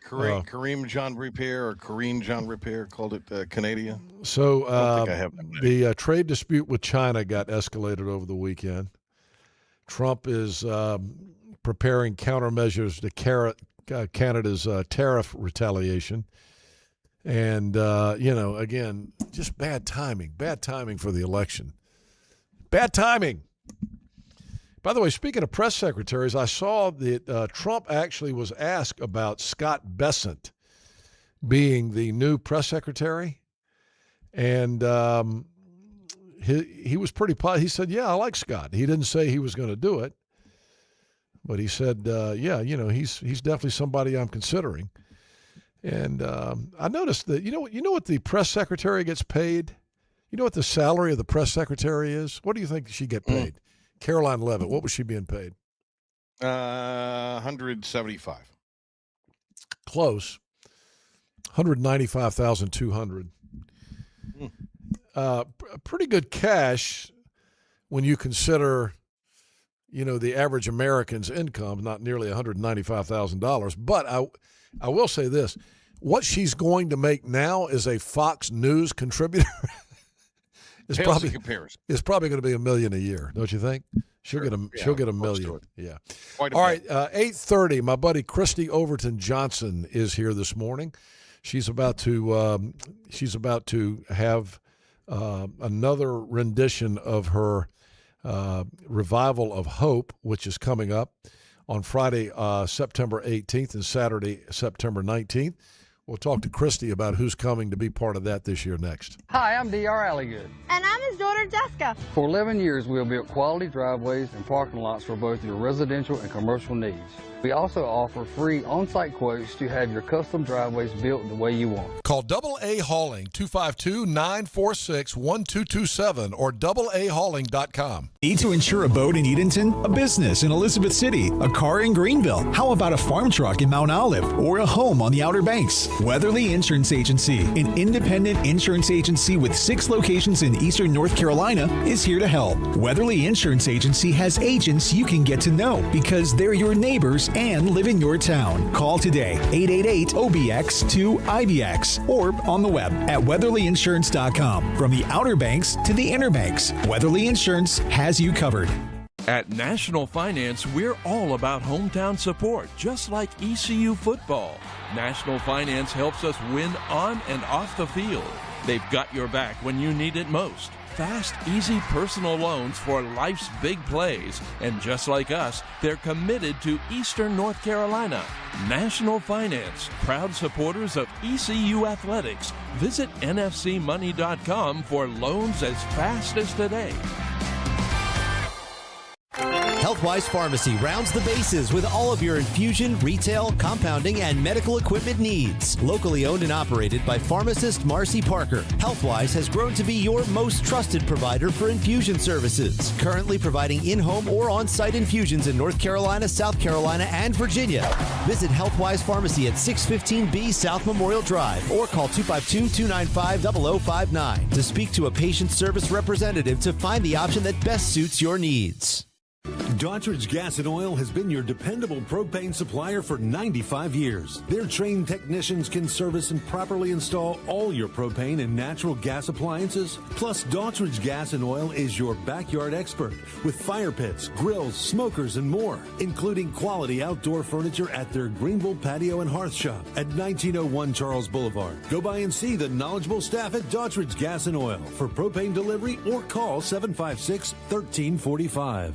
Kareem Jean-Pierre or Karine Jean-Pierre called it Canada.
So
I don't think I have that
the trade dispute with China got escalated over the weekend. Trump is preparing countermeasures to Canada's tariff retaliation. And, again, just bad timing for the election. Bad timing. By the way, speaking of press secretaries, I saw that Trump actually was asked about Scott Bessent being the new press secretary. And he was pretty positive. He said, yeah, I like Scott. He didn't say he was going to do it. But he said, yeah, he's definitely somebody I'm considering. And I noticed that, you know what the press secretary gets paid? You know what the salary of the press secretary is? What do you think she get paid? Caroline Leavitt, what was she being paid?
175.
Close. 195,200. Pretty good cash when you consider, the average American's income, not nearly $195,000. But I will say this. What she's going to make now as a Fox News contributor is probably going to be $1 million a year, don't you think? She'll get $1 million. Yeah. All right, 8:30. My buddy Christy Overton Johnson is here this morning. She's about to have another rendition of her Revival of Hope, which is coming up on Friday, September 18th and Saturday, September 19th. We'll talk to Christy about who's coming to be part of that this year next.
Hi, I'm D.R. Alligood.
And I'm his daughter, Jessica.
For 11 years, we have built quality driveways and parking lots for both your residential and commercial needs. We also offer free on-site quotes to have your custom driveways built the way you want.
Call AA Hauling, 252-946-1227 or AAHauling.com.
Need to insure a boat in Edenton, a business in Elizabeth City, a car in Greenville? How about a farm truck in Mount Olive or a home on the Outer Banks? Weatherly Insurance Agency, an independent insurance agency with 6 locations in eastern North Carolina, is here to help. Weatherly Insurance Agency has agents you can get to know because they're your neighbors and live in your town. Call today, 888-OBX-2-IBX, or on the web at weatherlyinsurance.com. From the Outer Banks to the Inner Banks, Weatherly Insurance has you covered.
At National Finance, we're all about hometown support, just like ECU football. National Finance helps us win on and off the field. They've got your back when you need it most. Fast, easy personal loans for life's big plays. And just like us, they're committed to Eastern North Carolina. National Finance, proud supporters of ECU Athletics. Visit nfcmoney.com for loans as fast as today.
Healthwise Pharmacy rounds the bases with all of your infusion, retail, compounding, and medical equipment needs. Locally owned and operated by pharmacist Marcy Parker, Healthwise has grown to be your most trusted provider for infusion services. Currently providing in-home or on-site infusions in North Carolina, South Carolina, and Virginia. Visit Healthwise Pharmacy at 615B South Memorial Drive or call 252-295-0059 to speak to a patient service representative to find the option that best suits your needs.
Daughtridge Gas and Oil has been your dependable propane supplier for 95 years. Their trained technicians can service and properly install all your propane and natural gas appliances. Plus, Daughtridge Gas and Oil is your backyard expert with fire pits, grills, smokers, and more, including quality outdoor furniture at their Greenville Patio and Hearth Shop at 1901 Charles Boulevard. Go by and see the knowledgeable staff at Daughtridge Gas and Oil for propane delivery or call 756-1345.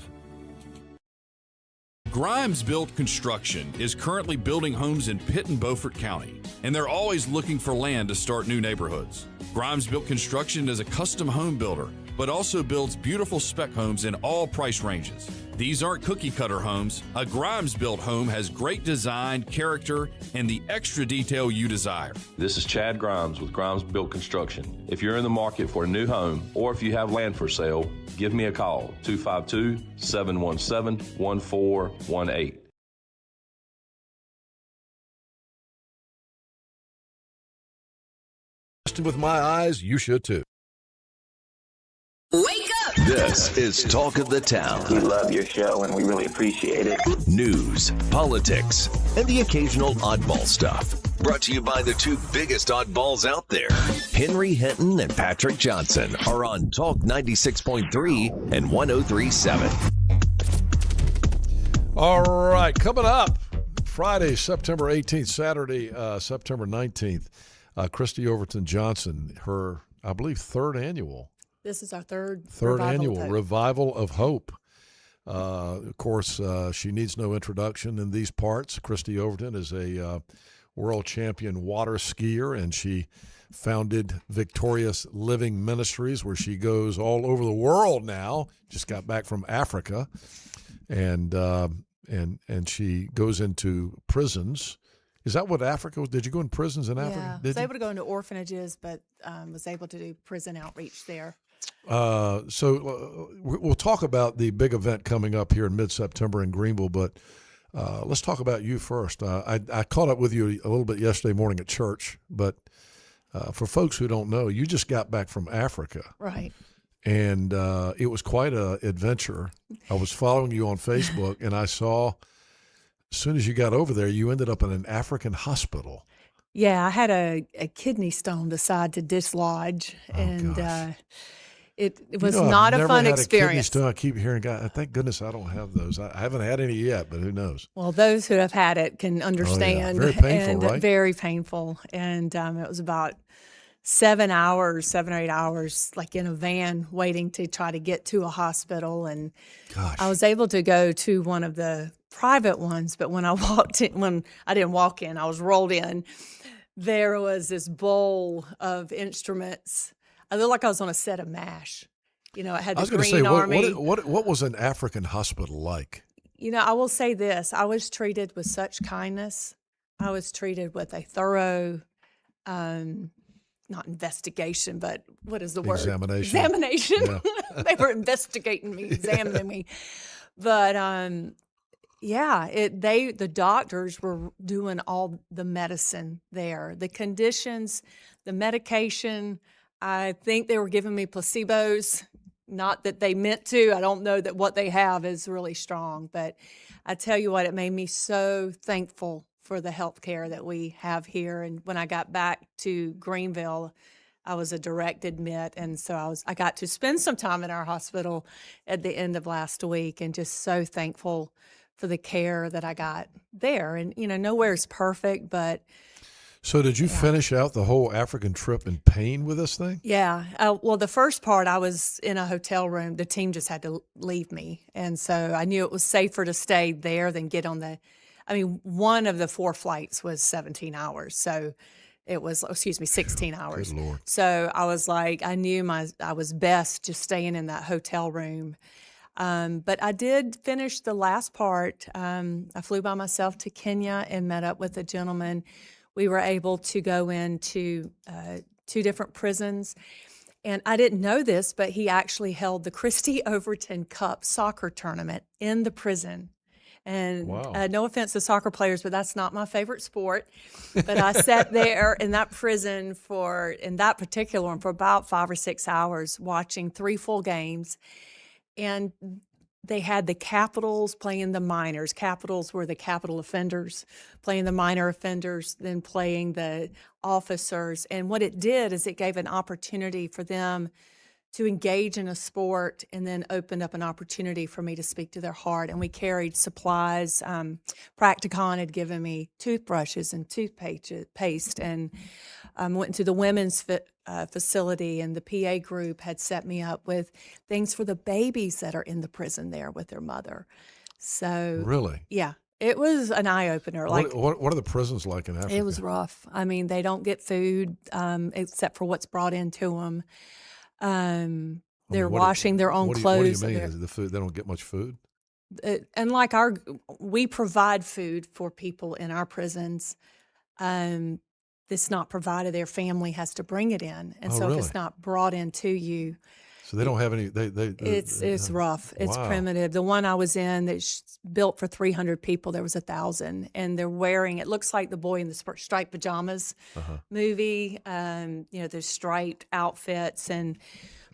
Grimes Built Construction is currently building homes in Pitt and Beaufort County, and they're always looking for land to start new neighborhoods. Grimes Built Construction is a custom home builder, but also builds beautiful spec homes in all price ranges. These aren't cookie-cutter homes. A Grimes-built home has great design, character, and the extra detail you desire.
This is Chad Grimes with Grimes Built Construction. If you're in the market for a new home or if you have land for sale, give me a call, 252-717-1418.
With my eyes, you should too.
Wake up! This is Talk of the Town.
We love your show and we really appreciate it.
News, politics, and the occasional oddball stuff. Brought to you by the 2 biggest oddballs out there. Henry Hinton and Patrick Johnson are on Talk 96.3 and 103.7.
All right, coming up Friday, September 18th, Saturday, September 19th, Christy Overton Johnson, her, I believe, third annual.
This is our third
annual Revival of Hope. Of course, she needs no introduction in these parts. Christy Overton is a world champion water skier, and she founded Victorious Living Ministries, where she goes all over the world now. Just got back from Africa, and and she goes into prisons. Is that what Africa was? Did you go in prisons in Africa?
Yeah, I was able to go into orphanages, but was able to do prison outreach there.
So we'll talk about the big event coming up here in mid-September in Greenville, but let's talk about you first. I caught up with you a little bit yesterday morning at church, but for folks who don't know, you just got back from Africa.
Right.
And it was quite an adventure. I was following you on Facebook, and I saw as soon as you got over there, you ended up in an African hospital.
Yeah, I had a kidney stone decide to dislodge, and it was not a fun experience.
A kidney stone. I keep hearing, God, thank goodness I don't have those. I haven't had any yet, but who knows?
Well, those who have had it can understand.
Very painful,
and
right?
Very painful. And it was about 7 or 8 hours, like in a van, waiting to try to get to a hospital. And I was able to go to one of the private ones, but when I walked in, when I didn't walk in, I was rolled in. There was this bowl of instruments. I looked like I was on a set of MASH. You know, it had the Green Army.
What was an African hospital like?
You know, I will say this. I was treated with such kindness. I was treated with a thorough, not investigation, but what is the word? Examination. Yeah. They were investigating me, examining me. But yeah, the doctors were doing all the medicine there, the conditions, the medication. I think they were giving me placebos, not that they meant to. I don't know that what they have is really strong, but I tell you what, it made me so thankful for the health care that we have here. And when I got back to Greenville, I was a direct admit, and so I got to spend some time in our hospital at the end of last week, and just so thankful for the care that I got there. And, you know, nowhere's perfect, but.
So did you finish out the whole African trip in pain with this thing?
Yeah. Well, the first part, I was in a hotel room. The team just had to leave me. And so I knew it was safer to stay there than get on one of the 4 flights was 17 hours. So it was, 16 hours.
Good Lord.
So I was like, I knew I was best just staying in that hotel room. But I did finish the last part. I flew by myself to Kenya and met up with a gentleman. We were able to go into 2 different prisons. And I didn't know this, but he actually held the Christy Overton Cup soccer tournament in the prison. And no offense to soccer players, but that's not my favorite sport. But I sat there in that prison in that particular one for about 5 or 6 hours watching 3 full games. And they had the capitals playing the minors. Capitals were the capital offenders, playing the minor offenders, then playing the officers. And what it did is it gave an opportunity for them to engage in a sport, and then opened up an opportunity for me to speak to their heart. And we carried supplies. Practicon had given me toothbrushes and toothpaste, and went to the women's facility, and the PA group had set me up with things for the babies that are in the prison there with their mother. So
really,
yeah, it was an eye opener.
What are the prisons like in Africa?
It was rough. I mean, they don't get food except for what's brought into them. They're washing their own clothes.
What do you mean? Is the food? They don't get much food.
And like we provide food for people in our prisons. It's not provided. Their family has to bring it in, and so if it's not brought into you,
so they don't have any.
It's rough. It's primitive. The one I was in that's built for 300 people, there was 1,000, and they're wearing. It looks like the Boy in the Striped Pajamas movie. There's striped outfits,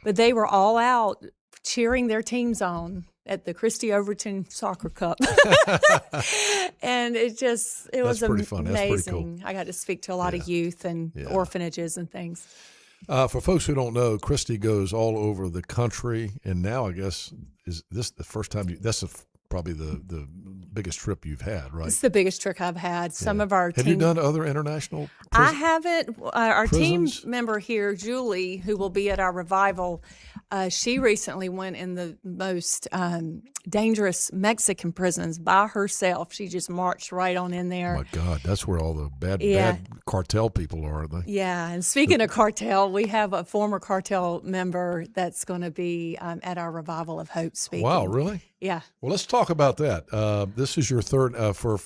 but they were all out cheering their teams on at the Christy Overton Soccer Cup. And it was amazing.
That's pretty cool.
I got to speak to a lot of youth and orphanages and things.
For folks who don't know, Christy goes all over the country, and now I guess is this the first time that's probably the biggest trip you've had, right?
It's the biggest trip I've had. Some of our
have you done other international?
I haven't. Our team member here, Julie, who will be at our revival, She recently went in the most dangerous Mexican prisons by herself. She just marched right on in there.
Oh my God, that's where all the bad cartel people are, aren't they?
Yeah, and speaking of cartel, we have a former cartel member that's going to be at our Revival of Hope speaking.
Wow, really?
Yeah.
Well, let's talk about that. This is your third, for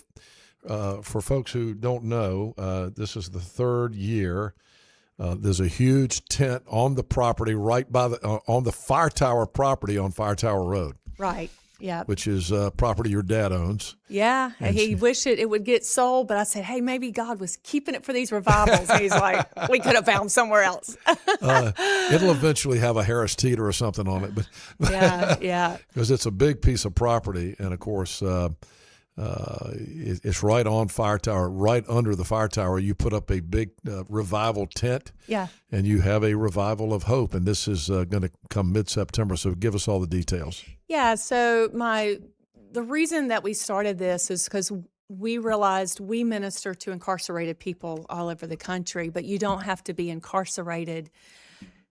folks who don't know, this is the third year. There's a huge tent on the property right by on the Fire Tower property on Fire Tower Road.
Right. Yeah.
Which is property your dad owns.
Yeah. He wished it would get sold, but I said, hey, maybe God was keeping it for these revivals. And he's like, we could have found somewhere else.
It'll eventually have a Harris Teeter or something on it, but
yeah.
Because it's a big piece of property, and of course. It's right on Fire Tower, right under the Fire Tower. You put up a big revival tent, and you have a Revival of Hope, and this is going to come mid-September. So give us all the details.
Yeah. So the reason that we started this is because we realized we minister to incarcerated people all over the country, but you don't have to be incarcerated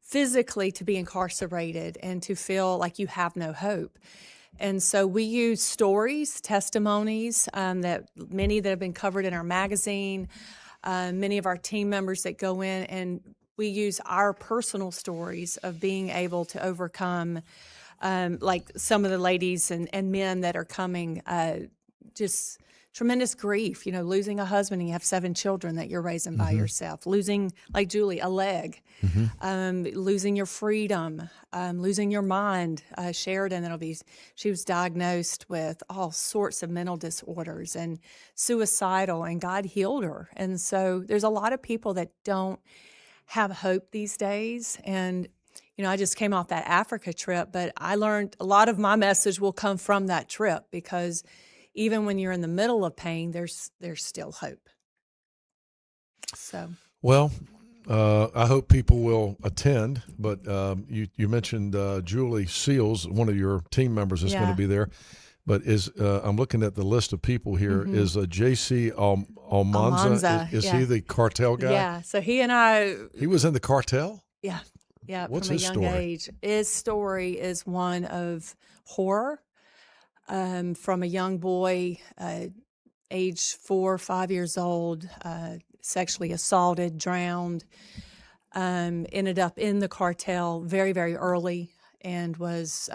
physically to be incarcerated and to feel like you have no hope. And so we use stories, testimonies, that many that have been covered in our magazine, many of our team members that go in, and we use our personal stories of being able to overcome, like some of the ladies and men that are coming, just tremendous grief, losing a husband and you have 7 children that you're raising by yourself, losing, like Julie, a leg, losing your freedom, losing your mind. Sheridan, she was diagnosed with all sorts of mental disorders and suicidal, and God healed her. And so there's a lot of people that don't have hope these days. And I just came off that Africa trip, but I learned a lot of my message will come from that trip, because even when you're in the middle of pain, there's still hope. So.
Well, I hope people will attend. But you mentioned Julie Seals, one of your team members, is going to be there. But I'm looking at the list of people here. Is J.C. Almanza? Is he the cartel guy?
Yeah. So he and I.
He was in the cartel?
Yeah. Yeah.
What's
from
his
a young
story?
age. His story is one of horror. From a young boy, age 4 or 5 years old, sexually assaulted, drowned, ended up in the cartel very, very early, and was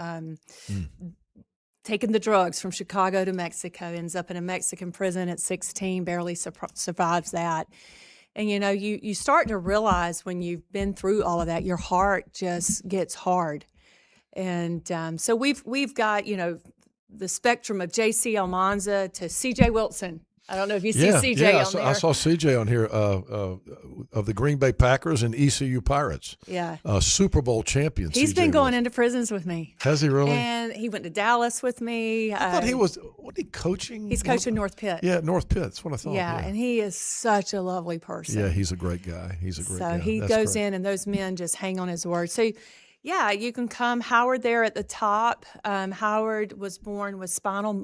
taking the drugs from Chicago to Mexico, ends up in a Mexican prison at 16, barely survives that. And, you start to realize when you've been through all of that, your heart just gets hard. And so we've got, the spectrum of J.C. Almanza to C.J. Wilson. I don't know if you see C.J. on there.
I saw C.J. on here of the Green Bay Packers and ECU Pirates.
Yeah.
Super Bowl champion.
He's been going into prisons with me.
Has he really?
And he went to Dallas with me.
I thought he was coaching?
He's coaching North Pitt.
Yeah, North Pitt. That's what I thought.
Yeah, and he is such a lovely person.
Yeah, he's a great guy.
So he goes in, and those men just hang on his word. So, yeah, you can come. Howard there at the top. Howard was born with spinal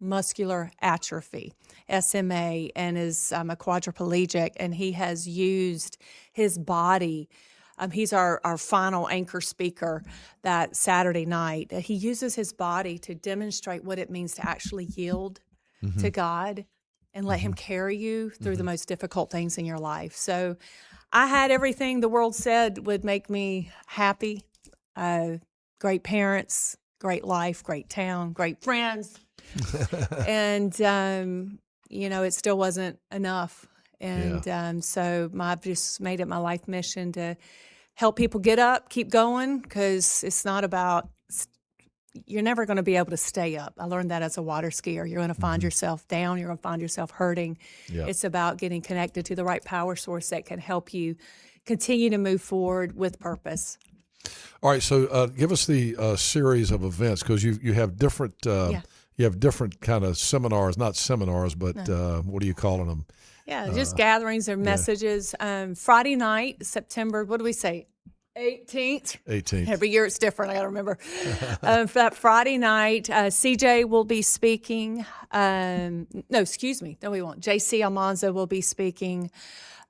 muscular atrophy, SMA, and is a quadriplegic, and he has used his body. He's our final anchor speaker that Saturday night. He uses his body to demonstrate what it means to actually yield to God and let him carry you through the most difficult things in your life. So I had everything the world said would make me happy. Great parents, great life, great town, great friends. And, it still wasn't enough. And so I've just made it my life mission to help people get up, keep going, because it's not about you're never going to be able to stay up. I learned that as a water skier. You're going to find yourself down. You're going to find yourself hurting. Yep. It's about getting connected to the right power source that can help you continue to move forward with purpose.
All right. So give us the series of events, because you have different you have different kind of seminars, not seminars, but what are you calling them?
Yeah, just gatherings or messages. Friday night, September, what do we say? 18th. Every year it's different. I got to remember. For that Friday night, CJ will be speaking. No, excuse me. No, we won't. J.C. Almanza will be speaking,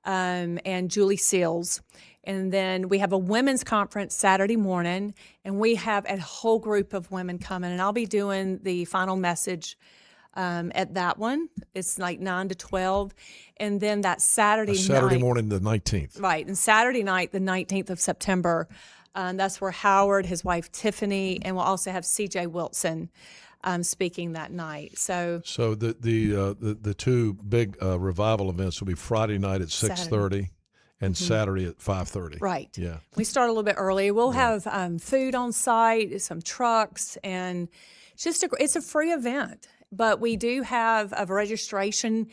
and Julie Seals. And then we have a women's conference Saturday morning, and we have a whole group of women coming. And I'll be doing the final message at that one. It's like 9 to 12. And then that Saturday
morning, the 19th.
Right. And Saturday night, the 19th of September, that's where Howard, his wife Tiffany, and we'll also have C.J. Wilson speaking that night. So
the two big revival events will be Friday night at 6:30 and Saturday at 5:30.
Right.
Yeah.
We start a little bit early. We'll have food on site, some trucks, and it's a free event. But we do have a registration.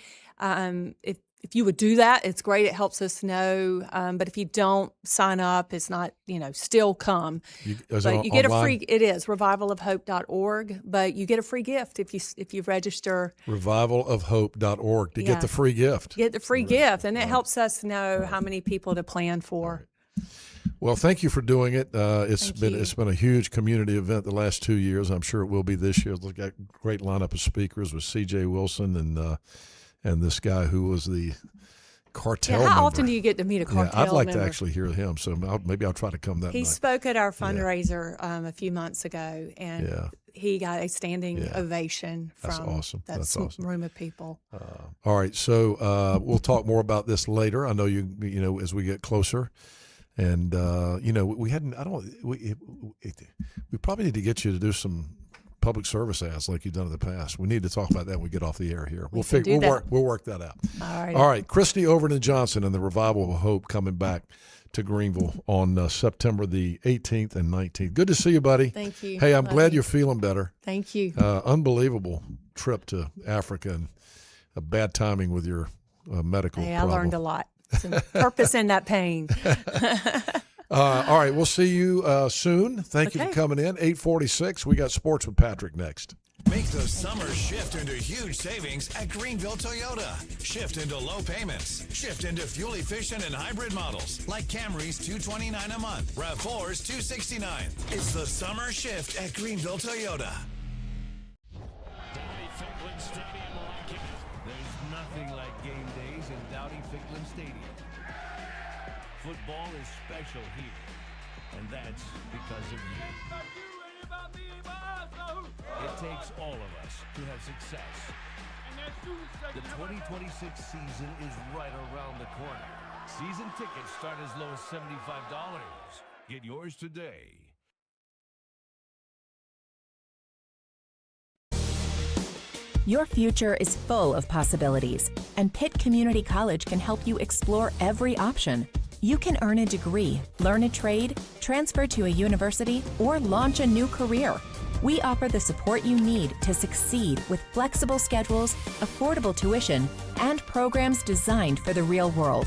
If you would do that, it's great. It helps us know. But if you don't sign up, it's not, still come. But you get a free. It is revivalofhope.org. But you get a free gift if you register.
Revivalofhope.org to get the free gift.
Get the free gift, and it helps us know how many people to plan for.
Well, thank you for doing it. It's been a huge community event the last 2 years. I'm sure it will be this year. We've got a great lineup of speakers with C.J. Wilson and this guy who was the cartel member.
How often do you get to meet a cartel member?
I'd like to actually hear him, so maybe I'll try to come that night.
He spoke at our fundraiser a few months ago, and he got a standing ovation from that room of people.
All right, so we'll talk more about this later. I know you as we get closer. And we probably need to get you to do some public service ads like you've done in the past. We need to talk about that when we get off the air here. We'll work that out. All right. Christy Overton Johnson and the Revival of Hope coming back to Greenville on September the 18th and 19th. Good to see you, buddy.
Thank you.
Hey, I'm glad you're feeling better.
Thank you.
Unbelievable trip to Africa and a bad timing with your medical problem.
I learned a lot. Some purpose in that pain.
All right, we'll see you soon. Thank you for coming in. 8:46. We got Sports with Patrick next.
Make the summer shift into huge savings at Greenville Toyota. Shift into low payments. Shift into fuel-efficient and hybrid models like Camry's $229 a month, RAV4's $269. It's the summer shift at Greenville Toyota.
There's nothing like game days in Dowdy-Ficklen Stadium. Football is special here, and that's because of you. It takes all of us to have success. The 2026 season is right around the corner. Season tickets start as low as $75. Get yours today.
Your future is full of possibilities, and Pitt Community College can help you explore every option. You can earn a degree, learn a trade, transfer to a university, or launch a new career. We offer the support you need to succeed with flexible schedules, affordable tuition, and programs designed for the real world.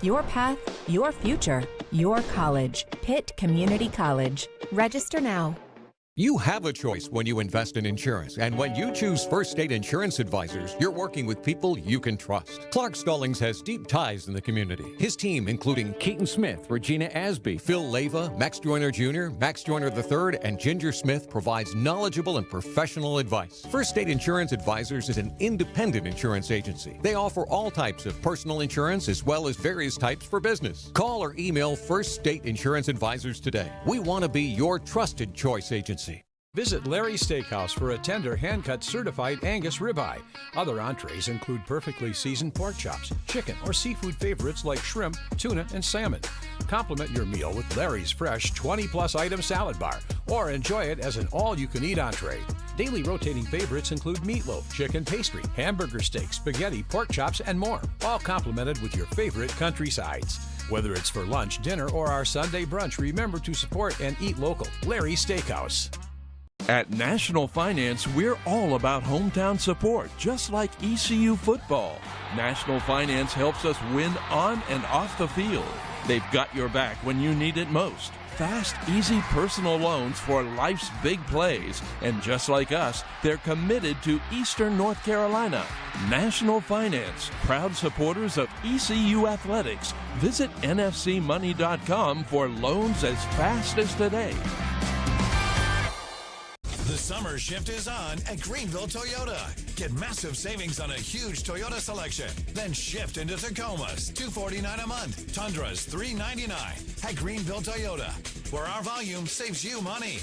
Your path, your future, your college. Pitt Community College. Register now.
You have a choice when you invest in insurance, and when you choose First State Insurance Advisors, you're working with people you can trust. Clark Stallings has deep ties in the community. His team, including Keaton Smith, Regina Asby, Phil Leyva, Max Joyner Jr., Max Joyner III, and Ginger Smith, provides knowledgeable and professional advice. First State Insurance Advisors is an independent insurance agency. They offer all types of personal insurance as well as various types for business. Call or email First State Insurance Advisors today. We want to be your trusted choice agency.
Visit Larry's Steakhouse for a tender, hand-cut certified Angus ribeye. Other entrees include perfectly seasoned pork chops, chicken, or seafood favorites like shrimp, tuna, and salmon. Complement your meal with Larry's fresh 20-plus item salad bar, or enjoy it as an all-you-can-eat entree. Daily rotating favorites include meatloaf, chicken pastry, hamburger steak, spaghetti, pork chops, and more, all complemented with your favorite country sides. Whether it's for lunch, dinner, or our Sunday brunch, remember to support and eat local. Larry's Steakhouse.
At National Finance, we're all about hometown support, just like ECU football. National Finance helps us win on and off the field. They've got your back when you need it most. Fast, easy personal loans for life's big plays. And just like us, they're committed to Eastern North Carolina. National Finance, proud supporters of ECU athletics. Visit nfcmoney.com for loans as fast as today.
The summer shift is on at Greenville Toyota. Get massive savings on a huge Toyota selection. Then shift into Tacomas, $249 a month. Tundras, $399 at Greenville Toyota, where our volume saves you money.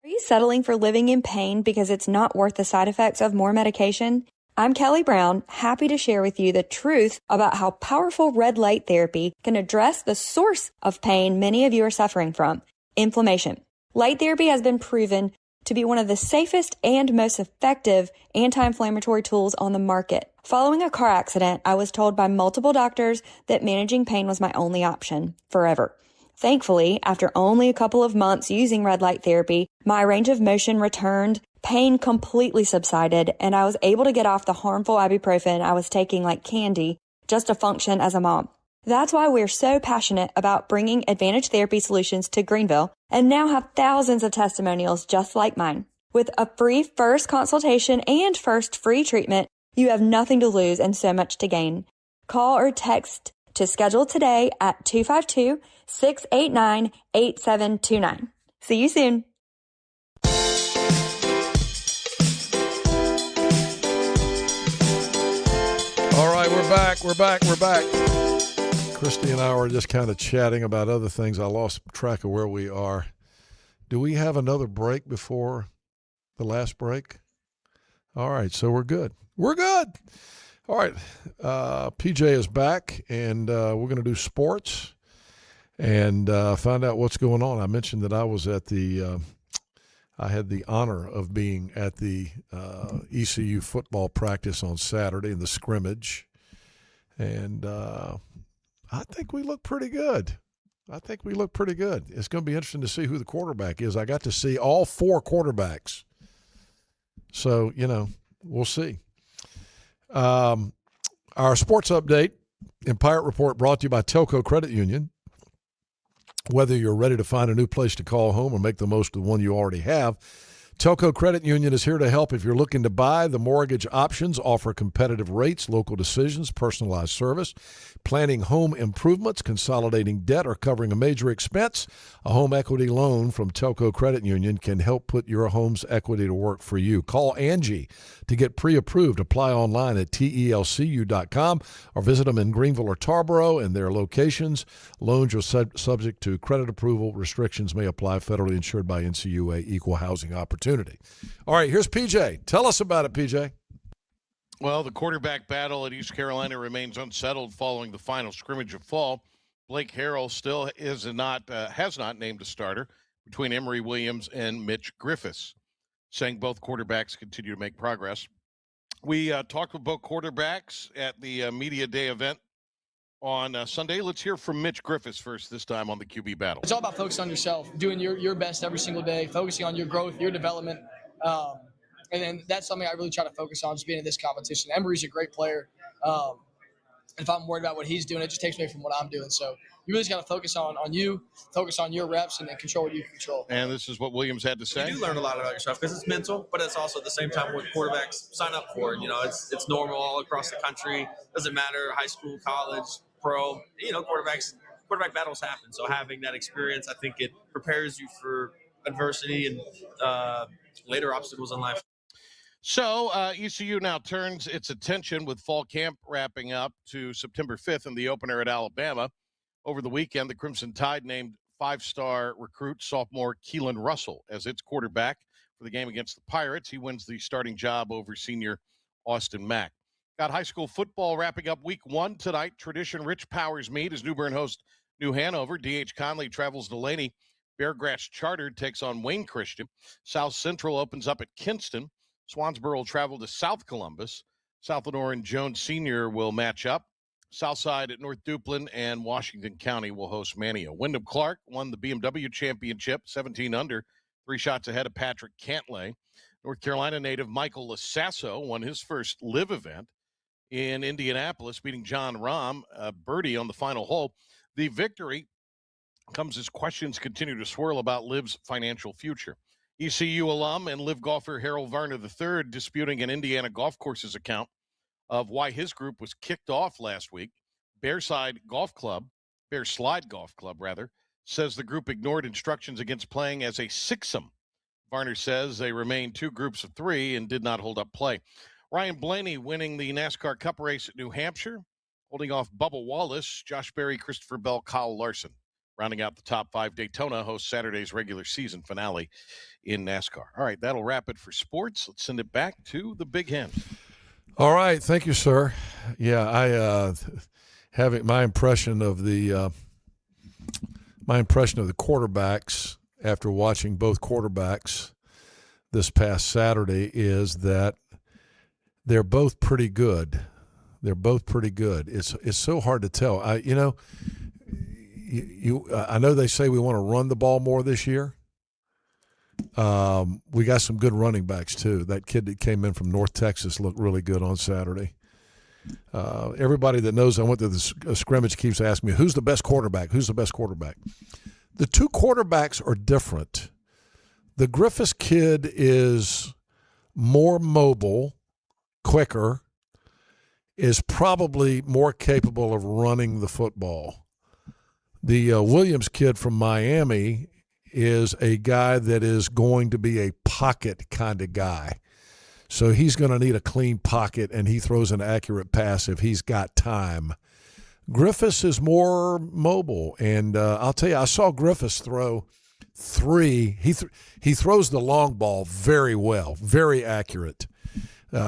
Are you settling for living in pain because it's not worth the side effects of more medication? I'm Kelly Brown, happy to share with you the truth about how powerful red light therapy can address the source of pain many of you are suffering from, inflammation. Light therapy has been proven to be one of the safest and most effective anti-inflammatory tools on the market. Following a car accident, I was told by multiple doctors that managing pain was my only option forever. Thankfully, after only a couple of months using red light therapy, my range of motion returned, pain completely subsided, and I was able to get off the harmful ibuprofen I was taking like candy just to function as a mom. That's why we're so passionate about bringing Advantage Therapy Solutions to Greenville and now have thousands of testimonials just like mine. With a free first consultation and first free treatment, you have nothing to lose and so much to gain. Call or text to schedule today at 252-689-8729. See you soon.
All right, we're back. Christy and I were just kind of chatting about other things. I lost track of where we are. Do we have another break before the last break? All right, so we're good. We're good. All right, PJ is back, and we're going to do sports and find out what's going on. I mentioned that I was at I had the honor of being at the ECU football practice on Saturday in the scrimmage, and I think we look pretty good. It's going to be interesting to see who the quarterback is. I got to see all four quarterbacks. So, we'll see. Our sports update and Pirate Report brought to you by Telco Credit Union. Whether you're ready to find a new place to call home or make the most of the one you already have, Telco Credit Union is here to help. If you're looking to buy, the mortgage options offer competitive rates, local decisions, personalized service, planning home improvements, consolidating debt, or covering a major expense. A home equity loan from Telco Credit Union can help put your home's equity to work for you. Call Angie to get pre-approved. Apply online at telcu.com or visit them in Greenville or Tarboro and their locations. Loans are subject to credit approval. Restrictions may apply. Federally insured by NCUA. Equal housing opportunity. All right, here's PJ. Tell us about it, PJ.
Well, the quarterback battle at East Carolina remains unsettled following the final scrimmage of fall. Blake Harrell still has not named a starter between Emory Williams and Mitch Griffiths, saying both quarterbacks continue to make progress. We talked with both quarterbacks at the Media Day event on Sunday. Let's hear from Mitch Griffiths first, this time on the QB battle.
It's all about focusing on yourself, doing your best every single day, focusing on your growth, your development. And then that's something I really try to focus on, just being in this competition. Emory's a great player. If I'm worried about what he's doing, it just takes me from what I'm doing. So you really just got to focus on you, focus on your reps, and then control what you can control.
And this is what Williams had to say.
You do learn a lot about yourself because it's mental, but it's also at the same time what quarterbacks sign up for. It's normal all across the country. Doesn't matter, high school, college, pro. Quarterback battles happen. So having that experience, I think it prepares you for adversity and later obstacles in life.
So ECU now turns its attention with fall camp wrapping up to September 5th in the opener at Alabama. Over the weekend, the Crimson Tide named five-star recruit sophomore Keelan Russell as its quarterback for the game against the Pirates. He wins the starting job over senior Austin Mack. Got high school football wrapping up week one tonight. Tradition-rich Powers meet as New Bern hosts New Hanover. D.H. Conley travels to Laney. Beargrass Charter takes on Wayne Christian. South Central opens up at Kinston. Swansboro will travel to South Columbus. South Lenore and Jones Sr. will match up. Southside at North Duplin and Washington County will host Mania. Wyndham Clark won the BMW Championship, 17 under, 3 shots ahead of Patrick Cantlay. North Carolina native Michael Lasasso won his first live event in Indianapolis, beating John Rahm, birdie on the final hole. The victory comes as questions continue to swirl about LIV's financial future. ECU alum and LIV golfer Harold Varner III disputing an Indiana Golf Courses account of why his group was kicked off last week. Bearslide Golf Club, says the group ignored instructions against playing as a sixsome Varner says they remained 2 groups of 3 and did not hold up play. Ryan Blaney winning the NASCAR Cup race at New Hampshire, holding off Bubba Wallace, Josh Berry, Christopher Bell, Kyle Larson. Rounding out the top 5, Daytona hosts Saturday's regular season finale in NASCAR. All right, that'll wrap it for sports. Let's send it back to the Big Hen.
All right, thank you, sir. Yeah, I having my impression of the quarterbacks after watching both quarterbacks this past Saturday is that they're both pretty good. They're both pretty good. It's so hard to tell. I know they say we want to run the ball more this year. We got some good running backs too. That kid that came in from North Texas looked really good on Saturday. Everybody that knows I went to the scrimmage keeps asking me, who's the best quarterback? Who's the best quarterback? The 2 quarterbacks are different. The Griffiths kid is more mobile, quicker, is probably more capable of running the football. The Williams kid from Miami is a guy that is going to be a pocket kind of guy. So he's going to need a clean pocket, and he throws an accurate pass if he's got time. Griffiths is more mobile, and I'll tell you, I saw Griffiths throw 3. He throws the long ball very well, very accurate.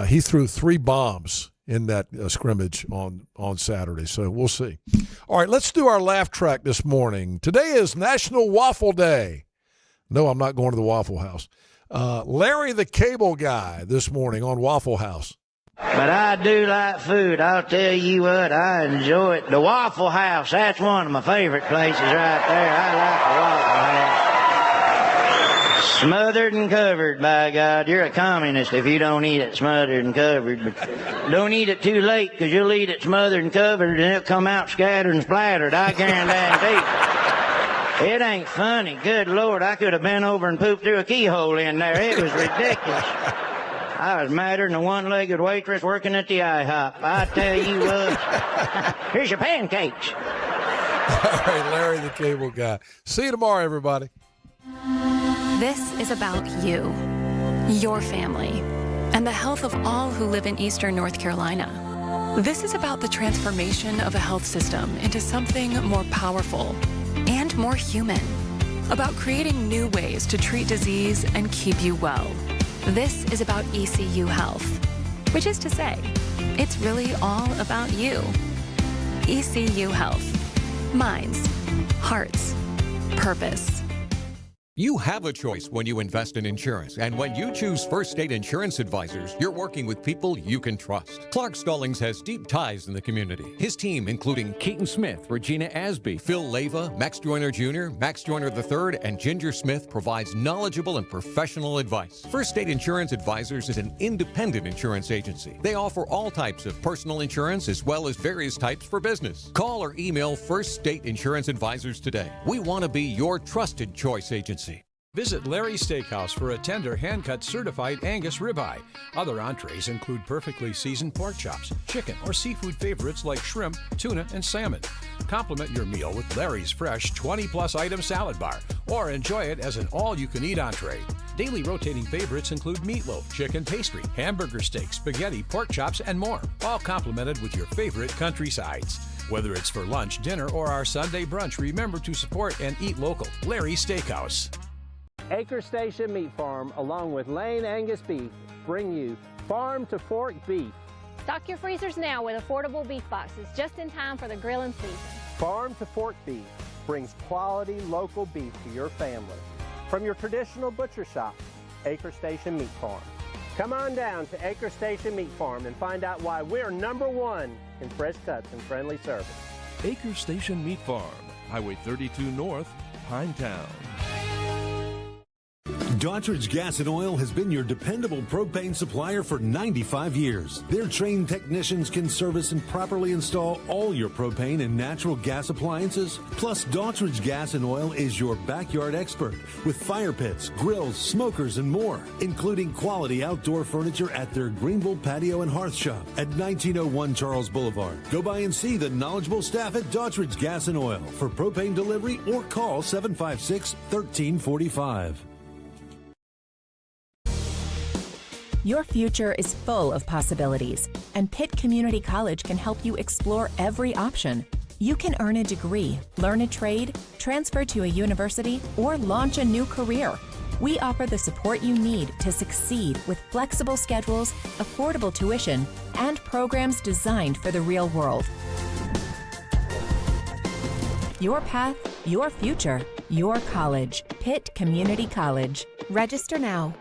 He threw 3 bombs in that scrimmage on Saturday, so we'll see. All right, let's do our laugh track this morning. Today is National Waffle Day. No, I'm not going to the Waffle House. Larry the Cable Guy this morning on Waffle House.
But I do like food. I'll tell you what, I enjoy it. The Waffle House, that's one of my favorite places right there. I like the Waffle House. Smothered and covered, by God. You're a communist if you don't eat it smothered and covered. But don't eat it too late, because you'll eat it smothered and covered, and it'll come out scattered and splattered. I guarantee. It ain't funny. Good Lord, I could have been over and pooped through a keyhole in there. It was ridiculous. I was madder than a one-legged waitress working at the IHOP. I tell you what. Here's your pancakes.
All right, Larry the Cable Guy. See you tomorrow, everybody.
This is about you, your family, and the health of all who live in Eastern North Carolina. This is about the transformation of a health system into something more powerful and more human, about creating new ways to treat disease and keep you well. This is about ECU Health, which is to say, it's really all about you. ECU Health. Minds, hearts, purpose.
You have a choice when you invest in insurance, and when you choose First State Insurance Advisors, you're working with people you can trust. Clark Stallings has deep ties in the community. His team, including Keaton Smith, Regina Asby, Phil Leyva, Max Joyner Jr., Max Joyner III, and Ginger Smith, provides knowledgeable and professional advice. First State Insurance Advisors is an independent insurance agency. They offer all types of personal insurance as well as various types for business. Call or email First State Insurance Advisors today. We want to be your trusted choice agency.
Visit Larry's Steakhouse for a tender, hand-cut certified Angus ribeye. Other entrees include perfectly seasoned pork chops, chicken, or seafood favorites like shrimp, tuna, and salmon. Complement your meal with Larry's fresh 20-plus item salad bar, or enjoy it as an all-you-can-eat entree. Daily rotating favorites include meatloaf, chicken pastry, hamburger steak, spaghetti, pork chops, and more, all complemented with your favorite country sides. Whether it's for lunch, dinner, or our Sunday brunch, remember to support and eat local. Larry's Steakhouse.
Acre Station Meat Farm, along with Lane Angus Beef, bring you Farm to Fork Beef.
Stock your freezers now with affordable beef boxes just in time for the grilling season.
Farm to Fork Beef brings quality local beef to your family. From your traditional butcher shop, Acre Station Meat Farm. Come on down to Acre Station Meat Farm and find out why we're #1 in fresh cuts and friendly service.
Acre Station Meat Farm, Highway 32 North, Pinetown.
Daughtridge Gas and Oil has been your dependable propane supplier for 95 years. Their trained technicians can service and properly install all your propane and natural gas appliances. Plus, Daughtridge Gas and Oil is your backyard expert with fire pits, grills, smokers, and more, including quality outdoor furniture at their Greenville Patio and Hearth Shop at 1901 Charles Boulevard. Go by and see the knowledgeable staff at Daughtridge Gas and Oil for propane delivery or call 756-1345.
Your future is full of possibilities, and Pitt Community College can help you explore every option. You can earn a degree, learn a trade, transfer to a university, or launch a new career. We offer the support you need to succeed with flexible schedules, affordable tuition, and programs designed for the real world. Your path, your future, your college. Pitt Community College. Register now.